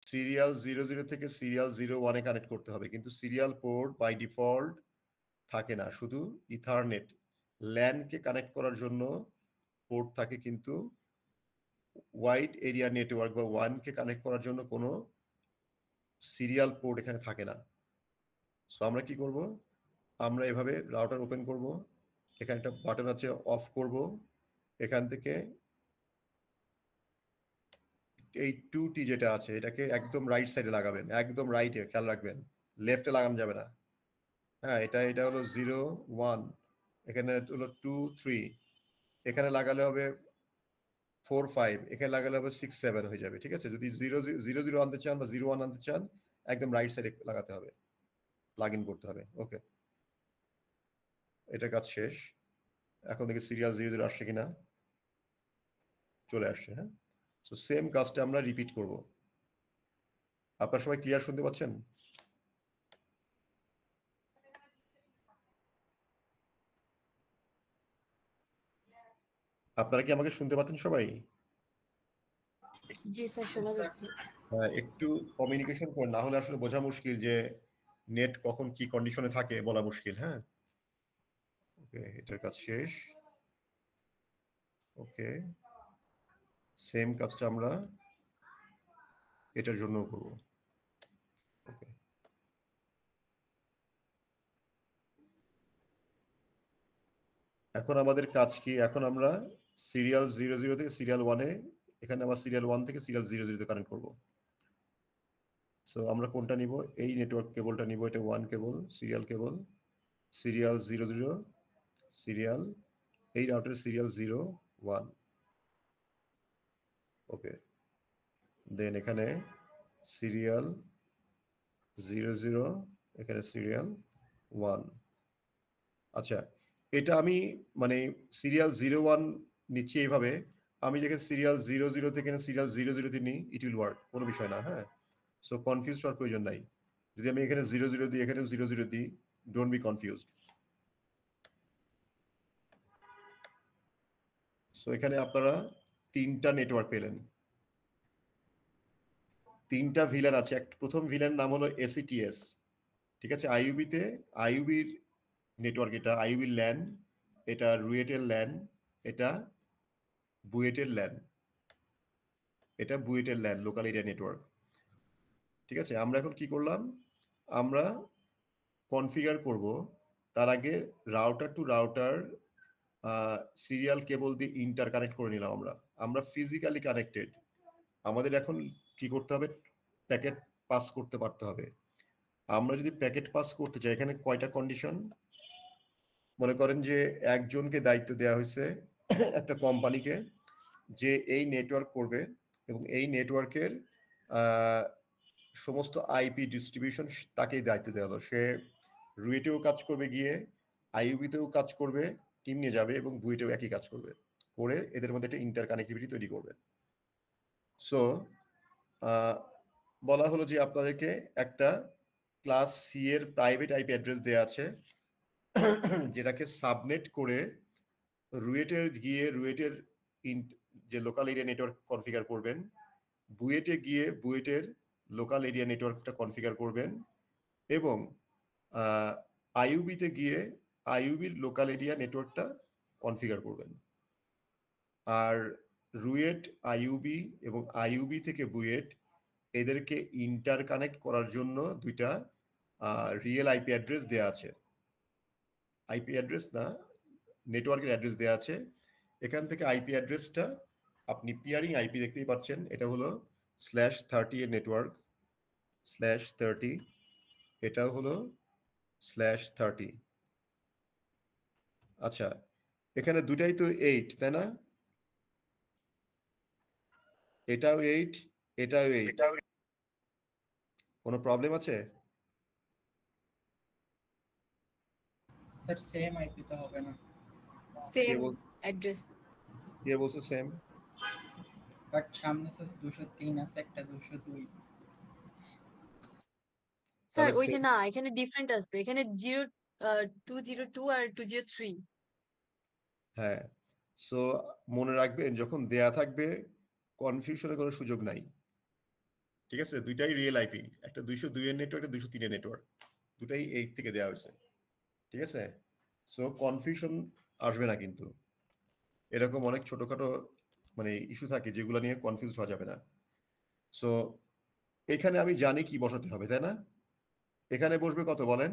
Serial 00 থেকে serial 01 এ connect করতে হবে, কিন্তু সিরিয়াল পোর্ট বাই ডিফল্ট থাকে না, শুধু ইথারনেট ল্যান কে কানেক্ট করার জন্য পোর্ট থাকে, কিন্তু ওয়াইড এরিয়া নেটওয়ার্ক বা ওয়ান কে কানেক্ট করার জন্য কোনো সিরিয়াল পোর্ট এখানে থাকে না। সো আমরা কি করব, আমরা এভাবে রাউটার ওপেন করব, এখানে একটা বাটন আছে অফ করব, এখান থেকে এই 2T যেটা আছে এটাকে একদম রাইট সাইডে লাগাবেন, একদম রাইটে, খেয়াল রাখবেন লেফটে লাগানো যাবে না। হ্যাঁ, এটা হলো 0 1, এখানে হলো 2 3, এখানে লাগালে হবে 4 5, এখানে লাগালে হবে 6 7 হয়ে যাবে। ঠিক আছে, যদি 0 0 আনতে চান বা 0 1 আনতে চান একদম রাইট সাইডে লাগাতে হবে, প্লাগ ইন করতে হবে। ওকে, এটা কাজ শেষ। এখন দেখি সিরিয়াল 00 আসছে কিনা, চলে আসছে। হ্যাঁ, সো সেম কাজটা আমরা রিপিট করব। আপনারা সবাই ক্লিয়ার শুনতে পাচ্ছেন? আপনারা কি আমাকে শুনতে পাচ্ছেন সবাই? জি স্যার, শোনা যাচ্ছে। একটু কমিউনিকেশন করেন, না হলে আসলে বোঝা মুশকিল যে নেট কখন কি কন্ডিশনে থাকে বলা মুশকিল। হ্যাঁ, ওকে, এটার কাজ শেষ। ওকে, সেম কাজটা আমরা এটার জন্য করব। ওকে, এখন আমাদের কাজ কি, এখন আমরা সিরিয়াল 00 থেকে সিরিয়াল 1 এ, এখানে আবার সিরিয়াল 1 থেকে সিরিয়াল 00 তে কানেক্ট করব। সো আমরা কোনটা নিব, এই নেটওয়ার্ক কেবলটা নিব, এটা 1 কেবল, সিরিয়াল কেবল, সিরিয়াল 00 সিরিয়াল, এই রাউটারের সিরিয়াল 0 1। ওকে, দেন এখানে সিরিয়াল 00, এখানে সিরিয়াল 1। আচ্ছা, এটা আমি মানে সিরিয়াল 01 নিচ্ছি এইভাবে, আমি যেখানে সিরিয়াল 00 থেকে সিরিয়াল 00 তে নিই, ইট উইল ওয়ার্ক, কোনো বিষয় না। হ্যাঁ, সো কনফিউজ হওয়ার প্রয়োজন নাই। যদি আমি এখানে 00 দিই, এখানেও 00 দিই, ডোন্ট বি কনফিউজড। সো এখানে আপনারা 3টা নেটওয়ার্ক পেলেন, 3টা ভিলেন আছে। প্রথম ভিলেন নাম হলো এসিটিএস। ঠিক আছে, আইইউবিতে, আইইউবির নেটওয়ার্ক, এটা আইইউবির ল্যান, এটা রুয়েটের ল্যান, এটা বুয়েটের ল্যান, এটা বুয়েটের ল্যান, লোকাল এরিয়া নেটওয়ার্ক। ঠিক আছে, আমরা এখন কি করলাম, আমরা কনফিগার করব, তার আগে রাউটার টু রাউটার সিরিয়াল কেবল দিয়ে ইন্টার কানেক্ট করে নিলাম। আমরা ফিজিক্যালি কানেক্টেড, আমাদের এখন কি করতে হবে, প্যাকেট পাস করতে পারতে হবে। আমরা যদি প্যাকেট পাস করতে চাই, এখানে কয়টা কন্ডিশন, মনে করেন যে একজনকে দায়িত্ব দেওয়া হয়েছে একটা কোম্পানিকে, যে এই নেটওয়ার্ক করবে এবং এই নেটওয়ার্কের সমস্ত আইপি ডিস্ট্রিবিউশন তাকেই দায়িত্ব দেওয়া হলো। সে রুয়েটেও কাজ করবে গিয়ে, আইইউবিতেও কাজ করবে, টিম নিয়ে যাবে, এবং বুয়েটেও একই কাজ করবে, করে এদের মধ্যে একটা ইন্টার কানেক্টিভিটি তৈরি করবে। সো বলা হলো যে আপনাদেরকে একটা ক্লাস সি এর প্রাইভেট আইপি অ্যাড্রেস দেওয়া আছে, যেটাকে সাবনেট করে রুয়েটের গিয়ে রুয়েটের যে লোকাল এরিয়া নেটওয়ার্ক কনফিগার করবেন, বুয়েটে গিয়ে বুয়েটের লোকাল এরিয়া নেটওয়ার্কটা কনফিগার করবেন, এবং আইইউবিতে গিয়ে আইইউবির লোকাল এরিয়া নেটওয়ার্কটা কনফিগার করবেন। আর রুয়েট, আইইউবি এবং আইইউবি থেকে বুয়েট, এদেরকে ইন্টার কানেক্ট করার জন্য দুইটা রিয়েল আইপি অ্যাড্রেস দেওয়া আছে। আইপি অ্যাড্রেস না, নেটওয়ার্কের অ্যাড্রেস দেওয়া আছে। এখান থেকে আইপি অ্যাড্রেসটা আপনি পিয়ারিং আইপি দেখতেই পাচ্ছেন, এটা হলো /30 এর নেটওয়ার্ক, /30, এটাও হলো /30। আচ্ছা, এখানে দুটাই তো 8, তাই না? এটাও 8, এটাও 8, কোনো প্রবলেম আছে? স্যার সেম আইপি তো হবে না, সেম অ্যাড্রেস। কে বলছে সেম? বাট সামনে স্যার 203 আছে, একটা 202। স্যার ওই যে না, এখানে ডিফারেন্ট আছে, এখানে 202 আর 203। হ্যাঁ, সো মনে রাখবেন যখন দেয়া থাকবে কনফিউশনের কোনো সুযোগ নাই। ঠিক আছে, দুইটাই রিয়েল আইপি, একটা 202 এর নেটওয়ার্ক, একটা 203 এর নেটওয়ার্ক, দুটাই 8 থেকে দেওয়া হয়েছে। ঠিক আছে, সো কনফিউশন আসবে না কিন্তু। এরকম অনেক ছোটখাটো মানে ইস্যু থাকে যেগুলো নিয়ে কনফিউজ হওয়া যাবে না। সো এখানে আমি জানি কি বসাতে হবে, তাই না? এখানে বসবে কত বলেন?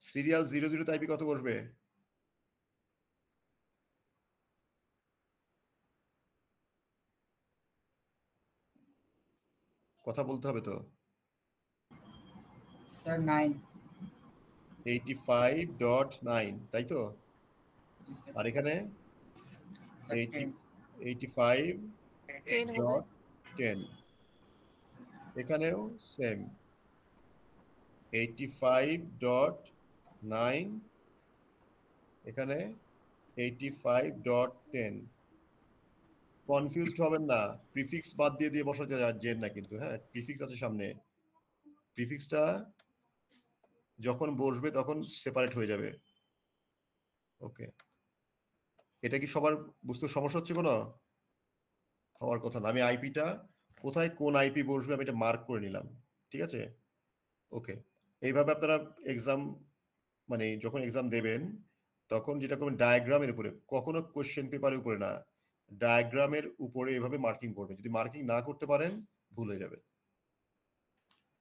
সিরিয়াল 00 আইপি কত বসবে? কথা বলতে হবে তো। স্যার 9। 85.9 তাই তো? জি স্যার। আর এখানে স্যার 10। 10 হবে। 85.10, এখানেও সেম 85.9, এখানে 85.10। কনফিউজড হবেন না, প্রিফিক্স বাদ দিয়ে দিয়ে বসাতে যান না কিন্তু, হ্যাঁ প্রিফিক্স আছে সামনে, প্রিফিক্সটা যখন বসবে তখন সেপারেট হয়ে যাবে। ওকে, এটা কি সবার বুঝতে সমস্যা হচ্ছে? কোনো হওয়ার কথা না। আমি আইপিটা কোথায় কোন আইপি বসবে আমি এটা মার্ক করে নিলাম, ঠিক আছে? ওকে, এইভাবে আপনারা এক্সাম মানে যখন এক্সাম দেবেন তখন যেটা করবেন ডায়াগ্রামের উপরে, কখনো কোশ্চেন পেপারের উপরে না, ডায়াগ্রামের উপরে এভাবে মার্কিং করবেন। যদি মার্কিং না করতে পারেন ভুল হয়ে যাবে।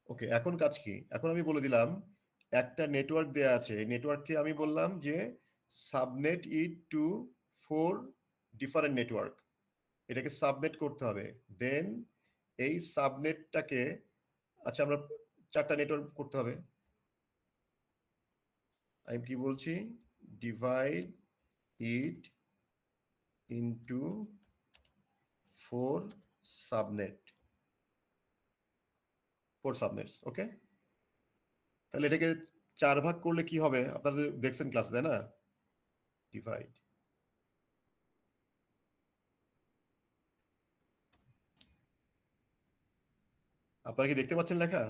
ওকে, এখন কাজ কি? এখন আমি বলে দিলাম একটা নেটওয়ার্ক দেয়া আছে, এই নেটওয়ার্ককে আমি বললাম যে সাবনেট ইট টু 4 ডিফারেন্ট নেটওয়ার্ক, এটাকে সাবনেট করতে হবে। দেন এই সাবনেটটাকে, আচ্ছা আমরা 4টা নেটওয়ার্ক করতে হবে। আমি কি বলছি? Divide it into 4 subnet, 4 সাবনেটস। ওকে, তাহলে এটাকে 4 ভাগ করলে কি হবে? আপনারা দেখছেন ক্লাস, তাই না? ডিভাইড, আপনারা কি দেখতে পাচ্ছেন লেখা?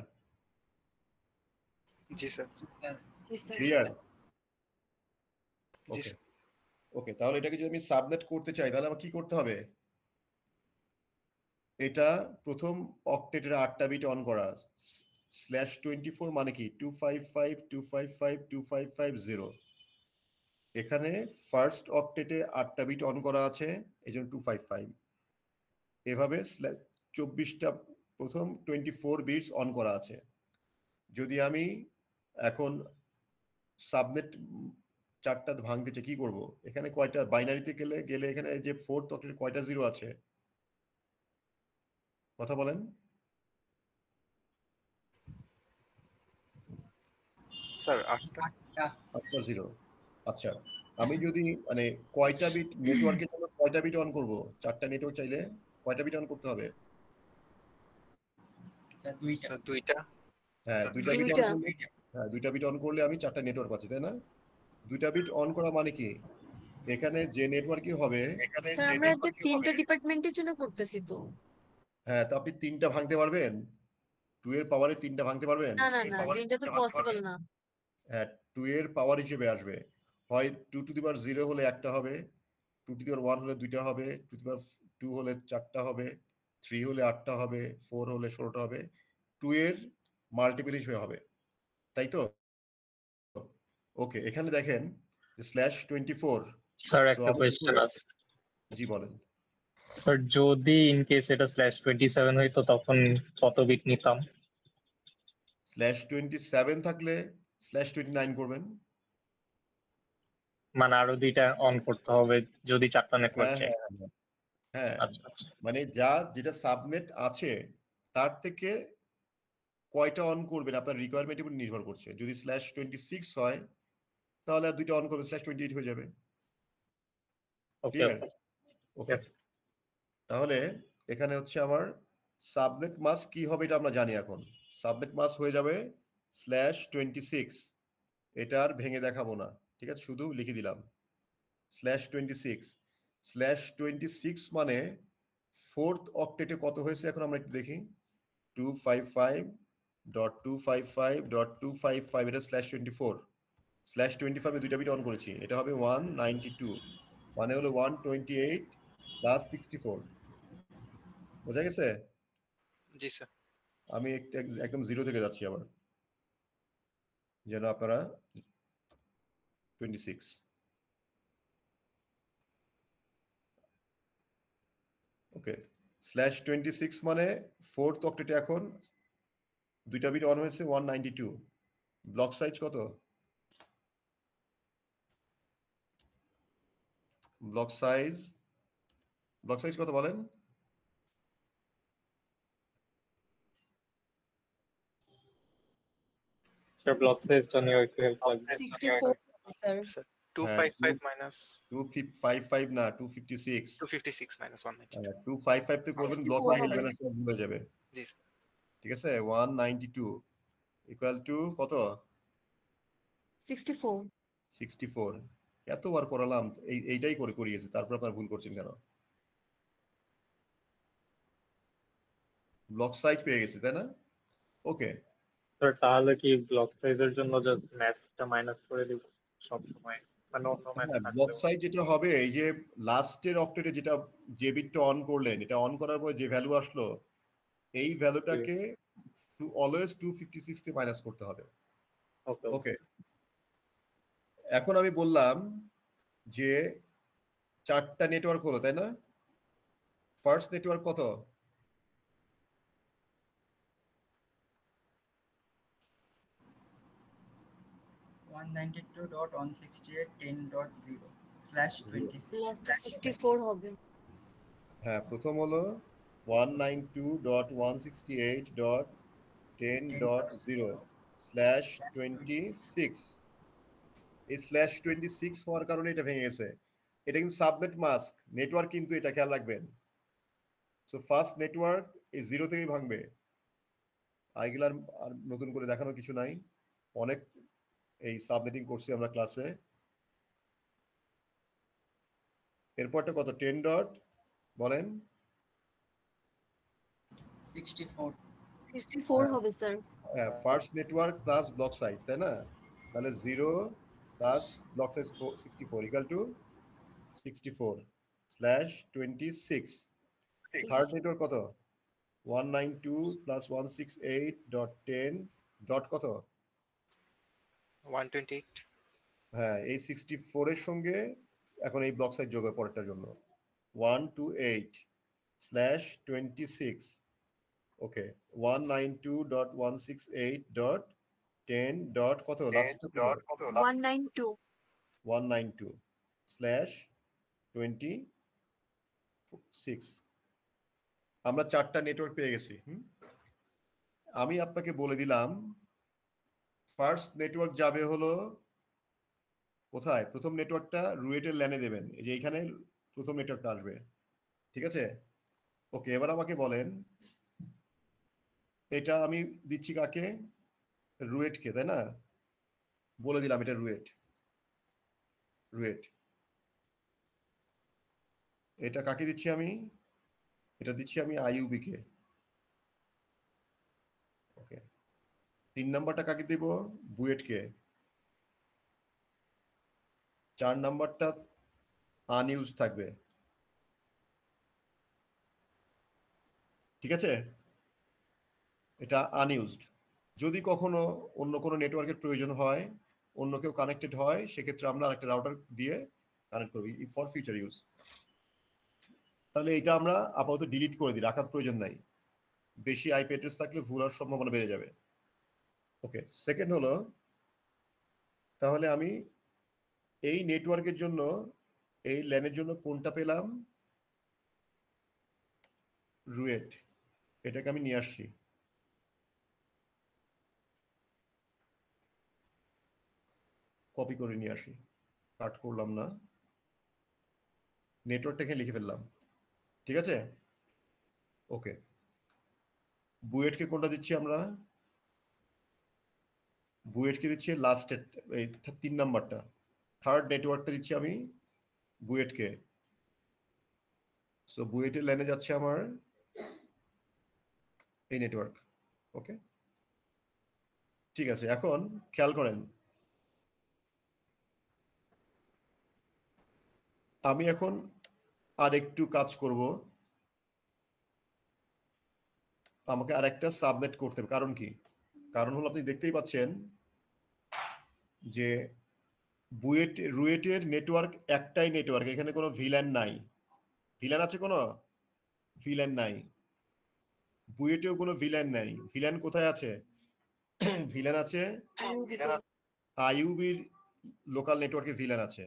জি স্যার। স্যার জি স্যার। ক্লিয়ার? জি ওকে স্যার। ওকে, তাহলে এটাকে যদি আমি সাবনেট করতে চাই তাহলে আমার কি করতে হবে? এটা প্রথম অক্টেটের 8টা বিট অন করা, /24 মানে কি 255.255.255.0। এখানে ফার্স্ট অক্টেটে 8টা বিট অন করা আছে, এই জন্য 255। এভাবে 24টা প্রথম 24 বিটস অন করা আছে। যদি আমি এখন সাবনেট 4টা ভাঙতে চাই কি করব? এখানে কয়টা বাইনারিতে গেলে গেলে এখানে যে 4th অক্টেটে কয়টা জিরো আছে কথা বলেন? স্যার 8টা। 8টা। 8টা জিরো। আচ্ছা, আমি যদি মানে কয়টা বিট নেটওয়ার্কের জন্য কয়টা বিট অন করব? 4টা নেটওয়ার্ক চাইলে কয়টা বিট অন করতে হবে? স্যার 2টা। স্যার 2টা। হ্যাঁ 2টা বিট অন দুইটা। করলে, হ্যাঁ 2টা বিট অন করলে আমি 4টা নেটওয়ার্ক পাচ্ছি, তাই না? 2টা বিট অন করা মানে কি এখানে যে নেটওয়ার্কই হবে, স্যার আমরা এটা 3টা ডিপার্টমেন্টের জন্য করতেছি তো। হ্যাঁ তো আপনি 3টা ভাঙতে পারবেন? 2 এর পাওয়ারে 3টা ভাঙতে পারবেন? না না না, 3টা তো পসিবল না। হ্যাঁ 2 এর পাওয়ার হিসেবে আসবে, হয় 2 টু দি পাওয়ার 0 হলে একটা হবে, 2 টু দি পাওয়ার 1 হলে দুইটা হবে, 2 টু দি পাওয়ার 2 হলে 4টা হবে, 3 হলে 8টা হবে, 4 হলে 16টা হবে, 2 এর মাল্টিপল হিসেবে হবে, তাই তো? ওকে, এখানে দেখেন যে /24। স্যার সো একটা আমি কি কোয়েশ্চেন করব? আছে। জি বলেন। স্যার যদি ইন কেস এটা /27 হইতো তখন কত বিট নিতাম? /27 থাকলে /29 করবেন। মানে আরো 2টা অন করতে হবে যদি 4টা নেটওয়ার্ক হ্যাঁ চাই। হ্যাঁ হ্যাঁ হ্যাঁ, আচ্ছা আচ্ছা। মানে যেটা সাবনেট আছে তার থেকে কয়টা অন করবেন আপনার রিকোয়ারমেন্টের উপর নির্ভর করছে। যদি /26 হয় তাহলে আর 2টা অন করবেন, /28 হয়ে যাবে। Okay clear? Okay. Okay, Yes. তাহলে এখানে হচ্ছে আমার সাবনেট মাস কি হবে এটা আমরা জানি এখন। সাবনেট মাস হয়ে যাবে /26, এটা আর ভেঙে দেখাবো না, ঠিক আছে, শুধু লিখে দিলাম /26। /26 মানে 4th অক্টেটে কত হয়েছে এখন আমরা একটু দেখি। 255.255.255, এটা /24। /25 এ 2টা বিট অন করেছি, এটা হবে 192, মানে হলো 128 + 64। বোঝা গেছে? জি স্যার। আমি একদম 0 থেকে যাচ্ছি আবার, যেন আপনারা 26। ওকে, /26 মানে 4th অক্টেটে এখন 2টা বিট অন হয়েছে 192। ব্লক সাইজ কত? ব্লক সাইজ কত বলেন? স্যার ব্লক সাইজটা নিয়ে একটু হেল্প লাগবে। 64 স্যার। 255 minus 255 না 256। 256 minus 192 255 তে করবেন, ব্লক 64 হবে। ব্যালেন্স ভুলে যাবে। জি স্যার। ঠিক আছে, 192 ইকুয়াল টু কত? 64 64। এতবার করালাম, এইটাই করিয়েছি, তারপর আপনার ভুল করছেন কেন? ব্লক সাইজ পেয়ে গেছি তাই না? ওকে, স্যার তাহলে কি ব্লক সাইজের জন্য জাস্ট ম্যাথটা মাইনাস করে দিব সব সময়, মানে অন্য ম্যাথ হ্যাঁ, ব্লক থাকলেও? সাইজ যেটা হবে, এই যে লাস্টের অক্টেটে যেটা যে বিটটা অন করলেন, এটা অন করার পর যে ভ্যালু আসলো, এই ভ্যালুটাকে অলওয়েজ 256 থেকে মাইনাস করতে হবে। ওকে ওকে, এখন আমি বললাম যে 4টা নেটওয়ার্ক হলো তাই না? ফার্স্ট নেটওয়ার্ক কত? 192.168.10.0/26 64 হবে। হ্যাঁ, প্রথম হলো 192.168.10.0/26। এই /26 হওয়ার কারণে এটা ভেঙে গেছে। এটা কিন্তু সাবনেট মাস্ক নেটওয়ার্ক, কিন্তু এটা খেয়াল রাখবেন। সো ফার্স্ট নেটওয়ার্ক এই 0 থেকেই ভাঙবে। আর নতুন করে দেখানোর কিছু নাই, অনেক এই সাবনেটিং করছি আমরা ক্লাসে। এরপরটা কত? 10 ডট বলেন। 64 হবে sir. First network plus block size তাই না? তাহলে 0 plus block size 64 equal to 64/26। Third network কত? 192 প্লাস 168.10 ডট কত? 128 হ্যাঁ, এই 64 এর সঙ্গে এখন এই ব্লক সাইজ যোগ হয় পরেরটার জন্য, 128/26। ওকে, 192.168.10 ডট কত? লাস্ট 192 192/26। আমরা 4টা নেটওয়ার্ক পেয়ে গেছি। আমি আপনাকে বলে দিলাম ফার্স্ট নেটওয়ার্ক যাবে হলো কোথায়? প্রথম নেটওয়ার্কটা রুয়েটের ল্যানে দেবেন, এই যে এইখানে প্রথম নেটওয়ার্কটা আসবে। ঠিক আছে, ওকে, এবার আমাকে বলেন এটা আমি দিচ্ছি কাকে? রুয়েটকে তাই না? বলে দিলাম এটা রুয়েট। এটা কাকে দিচ্ছি আমি? এটা দিচ্ছি আমি আইইউবি কে। ওকে, 3 নাম্বারটা কাকে দেব? বুয়েট কে। 4 নাম্বারটা আনইউজ থাকবে। ঠিক আছে, এটা আনইউজড। যদি কখনো অন্য কোনো নেটওয়ার্কের প্রয়োজন হয়, অন্য কেউ কানেক্টেড হয়, সেক্ষেত্রে আমরা আরেকটা রাউটার দিয়ে কানেক্ট করবি ফর ফিউচার ইউজ। তাহলে এটা আমরা আপাতত ডিলিট করে দিই, রাখার প্রয়োজন নাই। বেশি আইপি অ্যাড্রেস থাকলে ভুল হওয়ার সম্ভাবনা বেড়ে যাবে। ওকে, সেকেন্ড হলো, তাহলে আমি এই নেটওয়ার্কের জন্য, এই ল্যানের জন্য কোনটা পেলাম? রুয়েট। এটাকে আমি নিয়ে আসছি, কপি করে নিয়ে আসি, কাট করলাম না, নেটওয়ার্কটাকে লিখে ফেললাম। ঠিক আছে, ওকে, বুয়েটকে কোনটা দিচ্ছি আমরা? বুয়েটকে দিচ্ছি লাস্টের, এই 3 নাম্বারটা, থার্ড নেটওয়ার্কটা দিচ্ছি আমি বুয়েটকে। সো বুয়েটের লাইনে যাচ্ছে আমার এই নেটওয়ার্ক। ওকে, ঠিক আছে, এখন খেয়াল করেন, আমি এখন আর একটু কাজ করব। আমাকে আরেকটা সাবনেট করতে হবে। কারণ কি? কারণ হলো আপনি দেখতেই পাচ্ছেন যে রুয়েটের নেটওয়ার্ক একটাই নেটওয়ার্ক, এখানে কোনো ভিল্যান নাই। ভিল্যান আছে কোনো? ভিল্যান নাই। বুয়েটেও কোনো ভিল্যান নাই। ভিল্যান কোথায় আছে? ভিল্যান আছে আইইউবির লোকাল নেটওয়ার্কে ভিল্যান আছে।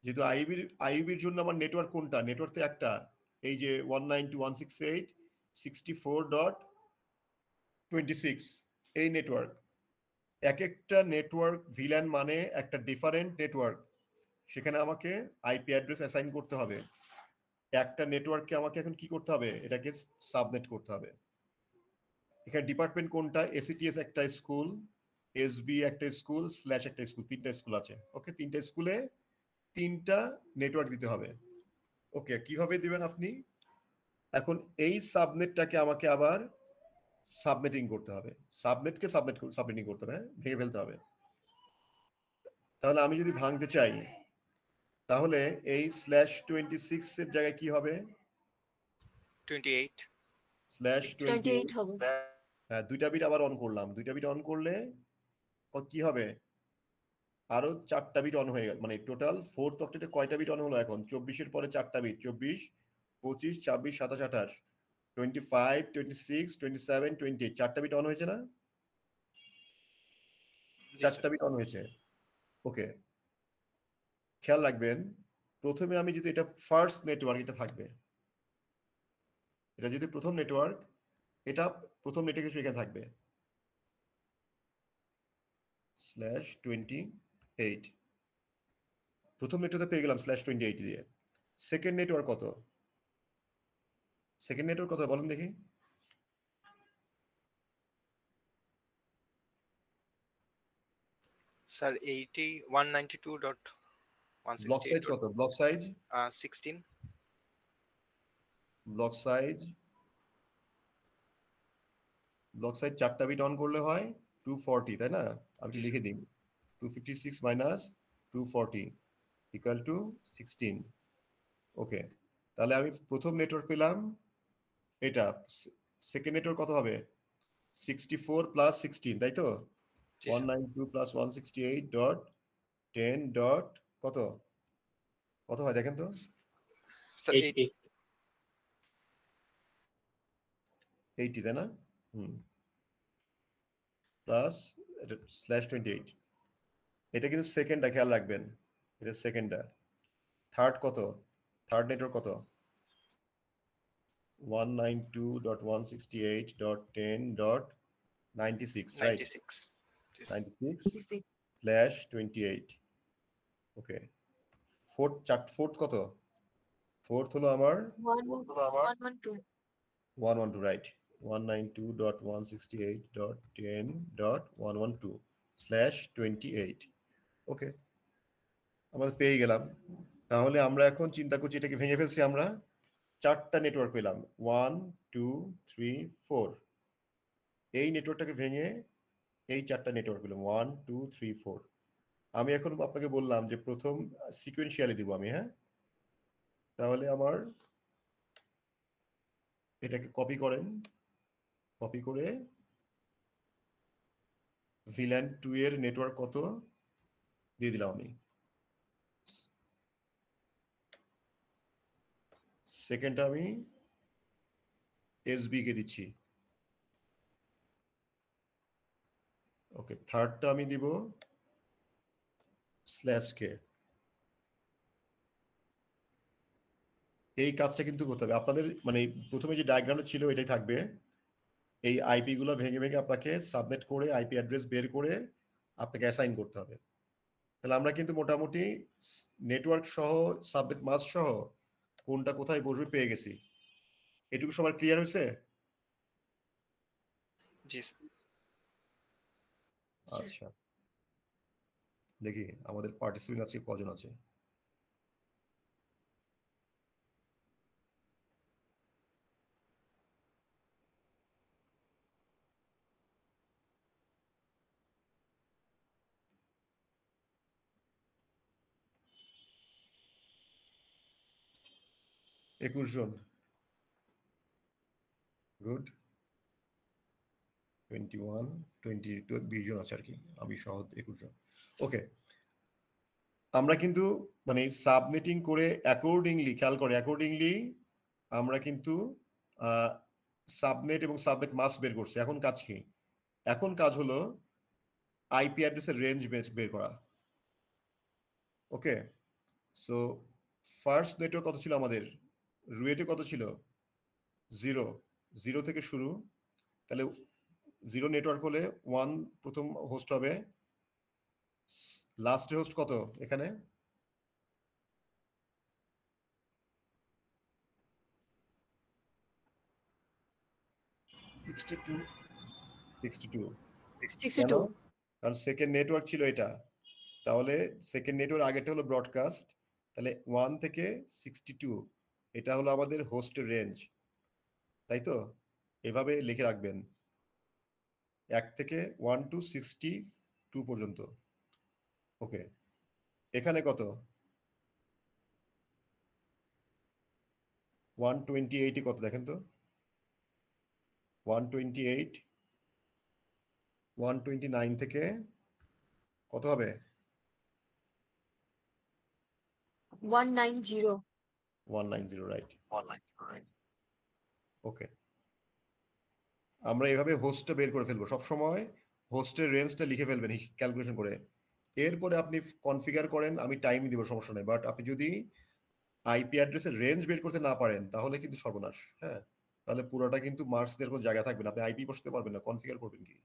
যেহেতু আইইউবির জন্য আমার নেটওয়ার্ক কোনটা? নেটওয়ার্ক তো একটা, এই যে 192.168.64.26 এই নেটওয়ার্ক। এক একটা নেটওয়ার্ক ভিল্যান মানে একটা ডিফারেন্ট নেটওয়ার্ক, সেখানে আমাকে আইপি অ্যাড্রেস অ্যাসাইন করতে হবে। একটা নেটওয়ার্ককে আমাকে এখন কি করতে হবে? এটাকে সাবনেট করতে হবে। এখানে ডিপার্টমেন্ট কোনটা? এসিটিএস একটা স্কুল, এসবি একটা স্কুল, স্ল্যাশ একটা স্কুল, তিনটা স্কুল আছে। ওকে, তিনটা স্কুলে তিনটা নেটওয়ার্ক দিতে হবে। ওকে, কিভাবে দিবেন আপনি? এখন এই সাবনেটটাকে আমাকে আবার সাবনেটিং করতে হবে। সাবনেটকে সাবনেটিং করতে হবে, ভেঙে ফেলতে হবে। তাহলে আমি যদি ভাঙতে চাই, তাহলে এই /26 এর জায়গায় কি হবে? 28 28 হবে। হ্যাঁ, দুইটা বিট আবার অন করলাম। দুইটা বিট অন করলে কি হবে? আরো 4টা বিট অন হয়ে গেল। মানে টোটাল 4th অক্টেটে কয়টা বিট অন হলো এখন? 24 এর পরে 4টা বিট, 24, 25, 26, 27, 28, 25, 26, 27, 28, 4টা বিট অন হয়েছে না? 4টা বিট অন হয়েছে। ওকে, খেয়াল রাখবেন, প্রথমে আমি যদি এটা ফার্স্ট নেটওয়ার্ক, এটা থাকবে, এটা যদি প্রথম নেটওয়ার্ক, এটা প্রথম নেটওয়ার্ক হিসেবে এখানে থাকবে /28। প্রথম নেটওয়ার্কে পেয়ে গেলাম /28 দিয়ে। সেকেন্ড নেটওয়ার্ক কত? সেকেন্ড নেটওয়ার্ক কত বলেন দেখি? স্যার 192.168 ব্লক সাইজ কত? ব্লক সাইজ 16 ব্লক সাইজ 4টা বিট অন করলে হয় 240, তাই না? আমি জি, লিখে দিই, 256 - 240 = 16। ওকে, তাহলে আমি প্রথম নেটওয়ার্ক পেলাম এটা। সেকেন্ড নেটওয়ার্ক কত হবে? 64 + 16, তাই তো? জি স্যার 192 + 168.10. কত কত হয় দেখেন তো? স্যার 80 80, তাই না? প্লাস এটা /28। এটা কিন্তু সেকেন্ডটা, খেয়াল রাখবেন, এটা সেকেন্ডটা। থার্ড কত? থার্ড নেটওয়ার্ক কত? 192.168.10.96, রাইট? 96 জি স্যার 96/28। ওকে, ফোর্থ কত? ফোর্থ হলো আমার 112 112, রাইট? 192.168.10.112/28। ওকে, আমরা পেয়ে গেলাম। তাহলে আমরা এখন চিন্তা করছি, এটাকে ভেঙে ফেলছি আমরা। 4টা নেটওয়ার্ক পেলাম, 1, 2, 3, 4। এই নেটওয়ার্কটাকে ভেঙে এই 4টা নেটওয়ার্ক পেলাম, 1, 2, 3, 4। আমি এখন আপনাকে বললাম যে প্রথম সিকোয়েন্সিয়ালি দিব আমি, হ্যাঁ? তাহলে আমার এটাকে কপি করেন, কপি করে VLAN 2 এর নেটওয়ার্ক কত দিয়ে দিলাম আমি। সেকেন্ডটা আমি SB কে দিচ্ছি। ওকে, থার্ডটা আমি দিব /কে। এই কাজটা কিন্তু করতে হবে আপনাদের। মানে প্রথমে যে ডায়াগ্রামটা ছিল এটাই থাকবে। এই আইপি গুলো ভেঙে ভেঙে আপনাকে সাবনেট করে আইপি অ্যাড্রেস বের করে আপনাকে অ্যাসাইন করতে হবে। তাহলে আমরা কিন্তু মোটামুটি নেটওয়ার্ক সহ সাবনেট মাস্ক সহ কোনটা কোথায় বসবে পেয়ে গেছি। এটুকু সবার ক্লিয়ার হয়েছে? জি স্যার আচ্ছা, দেখি আমাদের পার্টিসিপেন্ট আজকে কজন আছে। জন। গুড 21 22 20 জন আছে আর কি, আমি সহ 21 জন। ওকে, আমরা কিন্তু মানে সাবনেটিং করে অ্যাকর্ডিংলি, খেয়াল করে অ্যাকর্ডিংলি আমরা কিন্তু সাবনেট এবং সাবনেট মাস্ক বের করছি। এখন কাজ কি? এখন কাজ হলো আইপি অ্যাড্রেসের রেঞ্জ বের করা। ওকে, সো ফার্স্ট নেটওয়ার্ক কত ছিল আমাদের? রুয়েটে কত ছিল? 0 0 থেকে শুরু। তাহলে 0 নেটওয়ার্ক হলে 1 প্রথম হোস্ট হবে। লাস্টের হোস্ট কত এখানে? 62 কেন? কারণ সেকেন্ড নেটওয়ার্ক ছিল এটা। তাহলে সেকেন্ড নেটওয়ার্ক আগেরটা হলো ব্রডকাস্ট, তাহলে 1 থেকে 62 এটা হলো আমাদের হোস্টের রেঞ্জ, তাই তো? এভাবে লিখে রাখবেন 1 থেকে 1 to 62 পর্যন্ত। ওকে, এখানে কত? 128 কত দেখেন তো? 128 129 থেকে কত হবে? 190 190 রাইট। ওকে, আমরা এভাবে হোস্টটা বের করে ফেলবো। সব সময় হোস্টের রেঞ্জটা লিখে ফেলবেন ক্যালকুলেশন করে। এরপরে আপনি কনফিগার করেন, আমি টাইম দিব, সমস্যা নেই। বাট আপনি যদি আইপি অ্যাড্রেসের রেঞ্জ বের করতে না পারেন তাহলে কিন্তু সর্বনাশ। হ্যাঁ, তাহলে পুরোটা কিন্তু মার্কসের কোনো জায়গা থাকবে না, আপনি আইপি বসাতে পারবেন না। কনফিগার করবেন কি?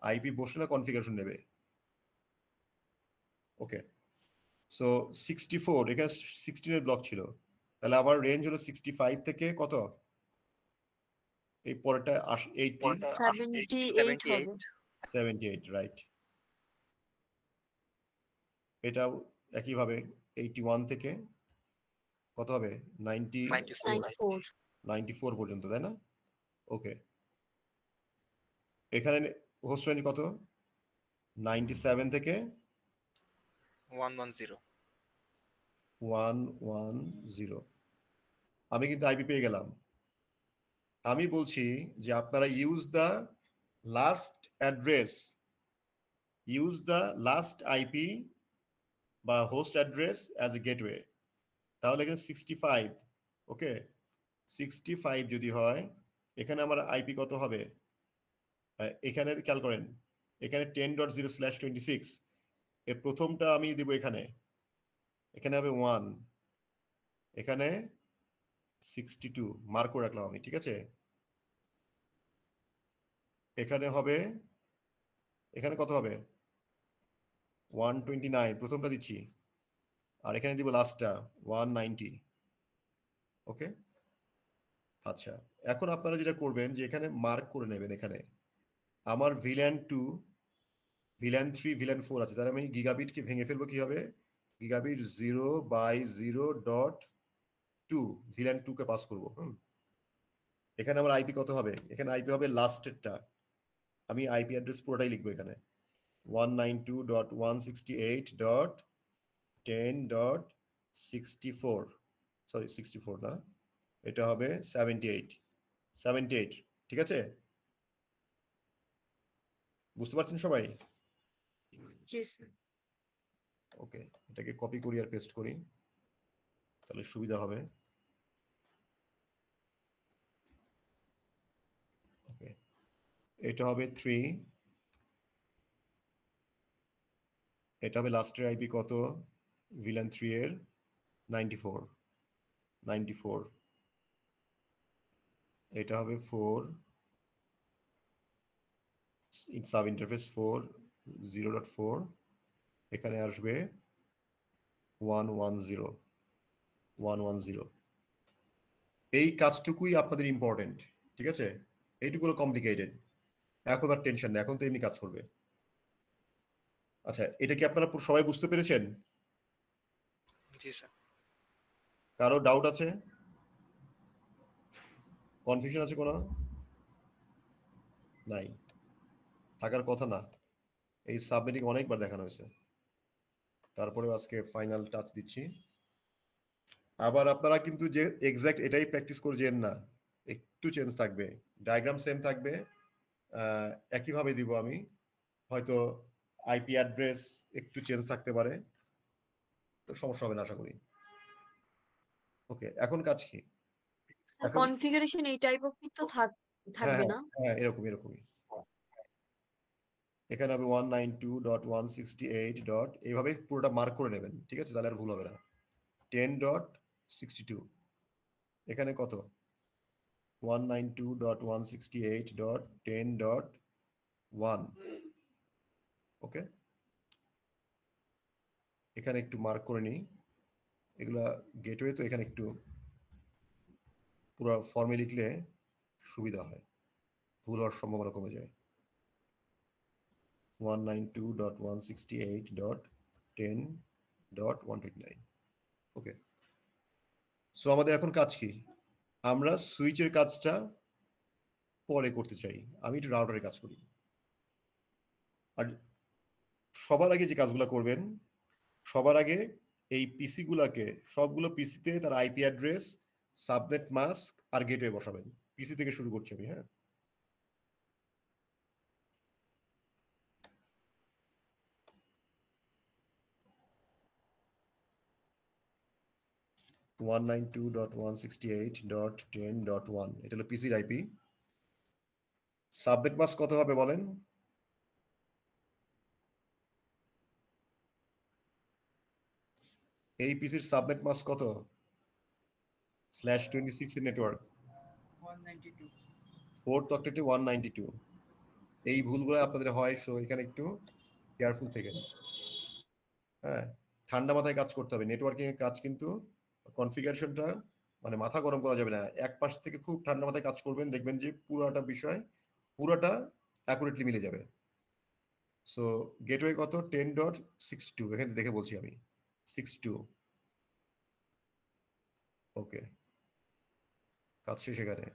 আইপি বসলে না কনফিগারেশন নেবে। ওকে, সো 64 এখানে 16 এর ব্লক ছিল, তাহলে আমার রেঞ্জ হলো 65 থেকে কত? এই পরেরটা 80 78 হবে। 78 রাইট। এটাও একইভাবে 81 থেকে কত হবে? 94 পর্যন্ত, তাই না? ওকে, এখানে হোস্ট রেঞ্জ কত? 97 থেকে 110। আমি কিন্তু আইপি পেয়ে গেলাম। আমি বলছি যে আপনারা use the last address, use the last IP বা host address as a gateway. তাহলে এখানে 65, ওকে 65 যদি হয়, এখানে আমার আইপি কত হবে? এখানে খেয়াল করেন, এখানে 10.0/26, এর প্রথমটা আমি দিব এখানে, এখানে হবে 1, এখানে 62 মার্ক করে রাখলাম আমি, ঠিক আছে? এখানে হবে, এখানে কত হবে? 129 প্রথমটা দিচ্ছি, আর এখানে দিব লাস্টটা 190। ওকে, আচ্ছা, এখন আপনারা যেটা করবেন যে এখানে মার্ক করে নেবেন। এখানে আমার VLAN 2, VLAN 3, VLAN 4 আছে, তাহলে আমি গিগাবিটকে ভেঙে ফেলবো কিভাবে? গিগাবিট 0/0.2 VLAN 2 কে পাস করবো। এখানে আমার আইপি কত হবে? এখানে আইপি হবে লাস্টেরটা, আমি আইপি অ্যাড্রেস পুরোটাই লিখবো এখানে 192.168.10.64, সরি 64 না, এটা হবে 78, ঠিক আছে? বুঝতে পারছেন সবাই? ওকে, এটাকে কপি করি আর পেস্ট করি, তাহলে সুবিধা হবে। ওকে, এটা হবে 3, এটা হবে লাস্টের আইপি কত? VLAN 3 এর 94, এটা হবে 4, সাব ইন্টারফেস 4 0.4, এখানে আসবে 110। এই কাজটুকুই আপনাদের ইম্পর্টেন্ট, ঠিক আছে? এইটুকু কমপ্লিকেটেড, এখন আর টেনশন নেই, এখন তো এমনি কাজ করবে। আচ্ছা, এটা কি আপনারা সবাই বুঝতে পেরেছেন? জি স্যার। কারো ডাউট আছে? কনফিউশন আছে কোনো? নাই, থাকার কথা না। এই সাবমিটিং অনেকবার দেখানো হয়েছে, তারপরে আজকে ফাইনাল টাচ দিচ্ছি। আবার আপনারা কিন্তু যে এক্সাক্ট এটাই প্র্যাকটিস করে যেন না, একটু একটু চেঞ্জ থাকবে, ডায়াগ্রাম সেম থাকবে, একইভাবে দিব আমি, হয়তো আইপি অ্যাড্রেস একটু চেঞ্জ থাকতে পারে, তো সমস্যা হবে না আশা করি। ওকে, এখন কাজ কি? এখন কনফিগারেশন এই টাইপ অফ তো হ্যাঁ থাকবে হ্যাঁ না? হ্যাঁ, এরকমই। এখানে হবে 192.168. এইভাবে পুরোটা মার্ক করে নেবেন, ঠিক আছে? তাহলে আর ভুল হবে না। 10.62 এখানে কত? 192.168.10.1। ওকে, এখানে একটু মার্ক করে নিই, এগুলা গেটওয়ে তো, এখানে একটু পুরো ফর্মে লিখলে সুবিধা হয়, ভুল হওয়ার সম্ভাবনা কমে যায়। 192.168.10.129। ওকে, সো আমাদের এখন কাজ কি? আমরা সুইচের কাজটা পরে করতে চাই, আমি একটু রাউটারের কাজ করি। আর সবার আগে যে কাজগুলো করবেন, সবার আগে এই পিসি গুলাকে, সবগুলো পিসিতে তার আইপি অ্যাড্রেস, সাবনেট মাস্ক আর গেটওয়ে বসাবেন। পিসি থেকে শুরু করছি আমি, হ্যাঁ। (192.168.10.1) এটা হলো পিসির আইপি। সাবনেট মাস্ক কত হবে বলেন? এই পিসির সাবনেট মাস্ক কত? /26 এর নেটওয়ার্ক 192 4th অক্টেটে 192। এই ভুলগুলো আপনাদের হয়, সো এখানে একটু কেয়ারফুল থাকেন। হ্যাঁ, ঠান্ডা মাথায় কাজ করতে হবে। নেটওয়ার্কিং এর কাজ কিন্তু কনফিগারেশনটা মানে মাথা গরম করা যাবে না। এক পাশ থেকে খুব ঠান্ডা মাথায় কাজ করবেন, দেখবেন যে পুরোটা বিষয় পুরোটা অ্যাকুরেটলি মিলে যাবে। সো গেটওয়ে কত? 10.62, এখানে দেখে বলছি আমি, 62। ওকে, কাজ শেষ। এখানে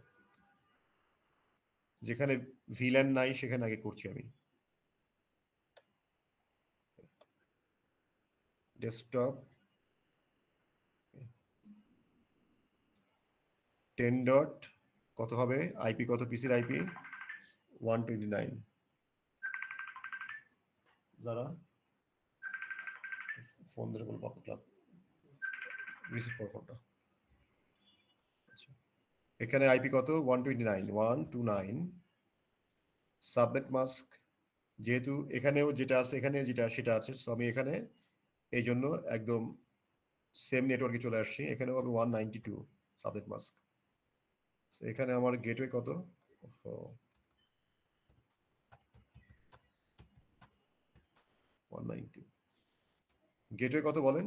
যেখানে ভিল্যান নাই সেখানে আগে করছি আমি। ডেস্কটপ 10 ডট কত হবে? আইপি কত? পিসির আইপি 129। যারা ফোন ধরে বলবো ক্লাব রিসিভ করো ফোনটা। আচ্ছা, এখানে আইপি কত? 129. সাবনেট মাস্ক যেহেতু এখানেও যেটা আছে, এখানে যেটা সেটা আছে, সো আমি এখানে এই জন্য একদম সেম নেটওয়ার্কে চলে আসছি। এখানেও হবে 192 সাবনেট মাস্ক। এখানে আমার গেটওয়ে কত? 192। গেটওয়ে কত বলেন?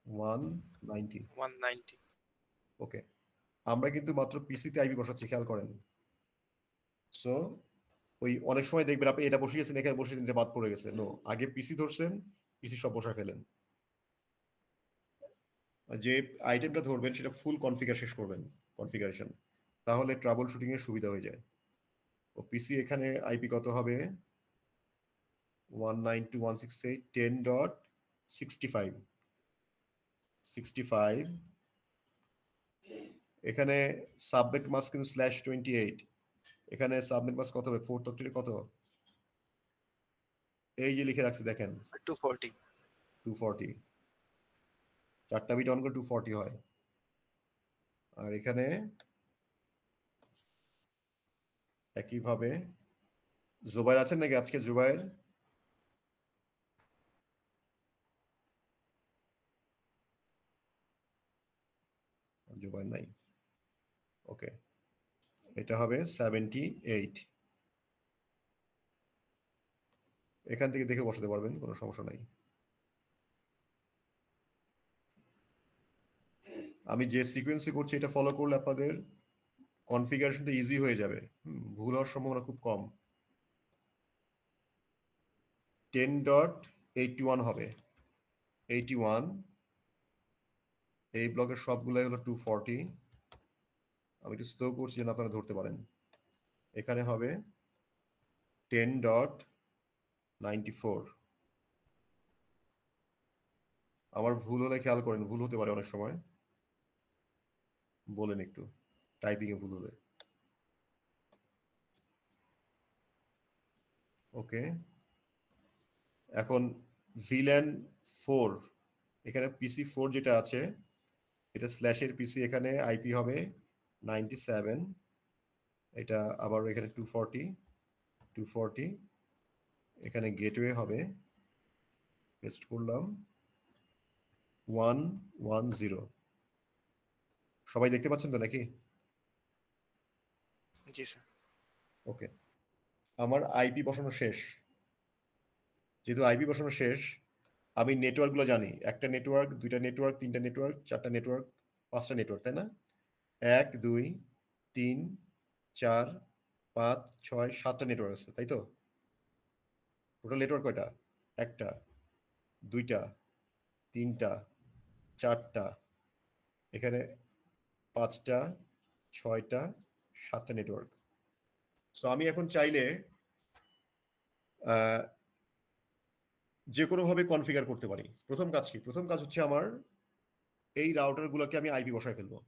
190। 190 ওকে, আমরা কিন্তু মাত্র পিসিতে আইপি বসাচ্ছি, খেয়াল করেন। সো ওই অনেক সময় দেখবেন আপনি এটা বসিয়েছেন, এখানে বসিয়েছেন, এটা বাদ পড়ে গেছে। নো, আগে পিসি ধরছেন, পিসি সব বসায় ফেলেন। যে আইটেমটা ধরবেন সেটা ফুল কনফিগার শেষ করবেন, কনফিগারেশন, তাহলে ট্রাবল শুটিং এর সুবিধা হয়ে যায়। ও পিসি এখানে আইপি কত হবে? 192.168.10.65 এখানে সাবনেট মাস্ক কিন্তু /28। এখানে সাবনেট মাস্ক কত হবে? 4th অক্টেটে কত? এই যে লিখে রাখছি দেখেন, 240 240। 4টা বিট অন করে 240 হয়। আর এখানে একইভাবে জুবাইর আছেন নাকি আজকে? জুবাইর, জুবাইর নাই। ওকে, এটা হবে 78। এখান থেকে দেখে বসাতে পারবেন, কোনো সমস্যা নাই। আমি যে সিকোয়েন্সে করছি এটা ফলো করলে আপনাদের কনফিগারেশনটা ইজি হয়ে যাবে, ভুল হওয়ার সম্ভাবনা খুব কম। 10.81 হবে, 81। এই ব্লকের সবগুলাই হলো 240। আমি একটু স্লো করছি যেন আপনারা ধরতে পারেন। এখানে হবে 10.94। আমার ভুল হলে খেয়াল করেন, ভুল হতে পারে অনেক সময়। বলেন একটু টাইপিং এ ভুল হলে। ওকে, এখন VLAN 4 এখানে PC4 যেটা আছে এটা স্ল্যাশের পিসি, এখানে আইপি হবে 97, এটা আবার এখানে 240 এখানে গেটওয়ে হবে, পেস্ট করলাম 110। সবাই দেখতে পাচ্ছেন তো নাকি? জি স্যার। ওকে, আমার আইপি বসানো শেষ। যেহেতু আইপি বসানো শেষ, আমি নেটওয়ার্কগুলো জানি, একটা নেটওয়ার্ক, দুইটা নেটওয়ার্ক, তিনটা নেটওয়ার্ক, চারটা নেটওয়ার্ক, পাঁচটা নেটওয়ার্ক, তাই না? 1 2 3 4 5 6 7টা নেটওয়ার্ক আছে, তাই তো? টোটাল নেটওয়ার্ক কয়টা? একটা, দুইটা, তিনটা, চারটা, এখানে পাঁচটা, ছয়টা, সাতটা নেটওয়ার্ক। সো আমি এখন চাইলে যে কোনোভাবে কনফিগার করতে পারি। প্রথম কাজ কি? প্রথম কাজ হচ্ছে আমার এই রাউটারগুলোকে আমি আইপি বসায় ফেলবো।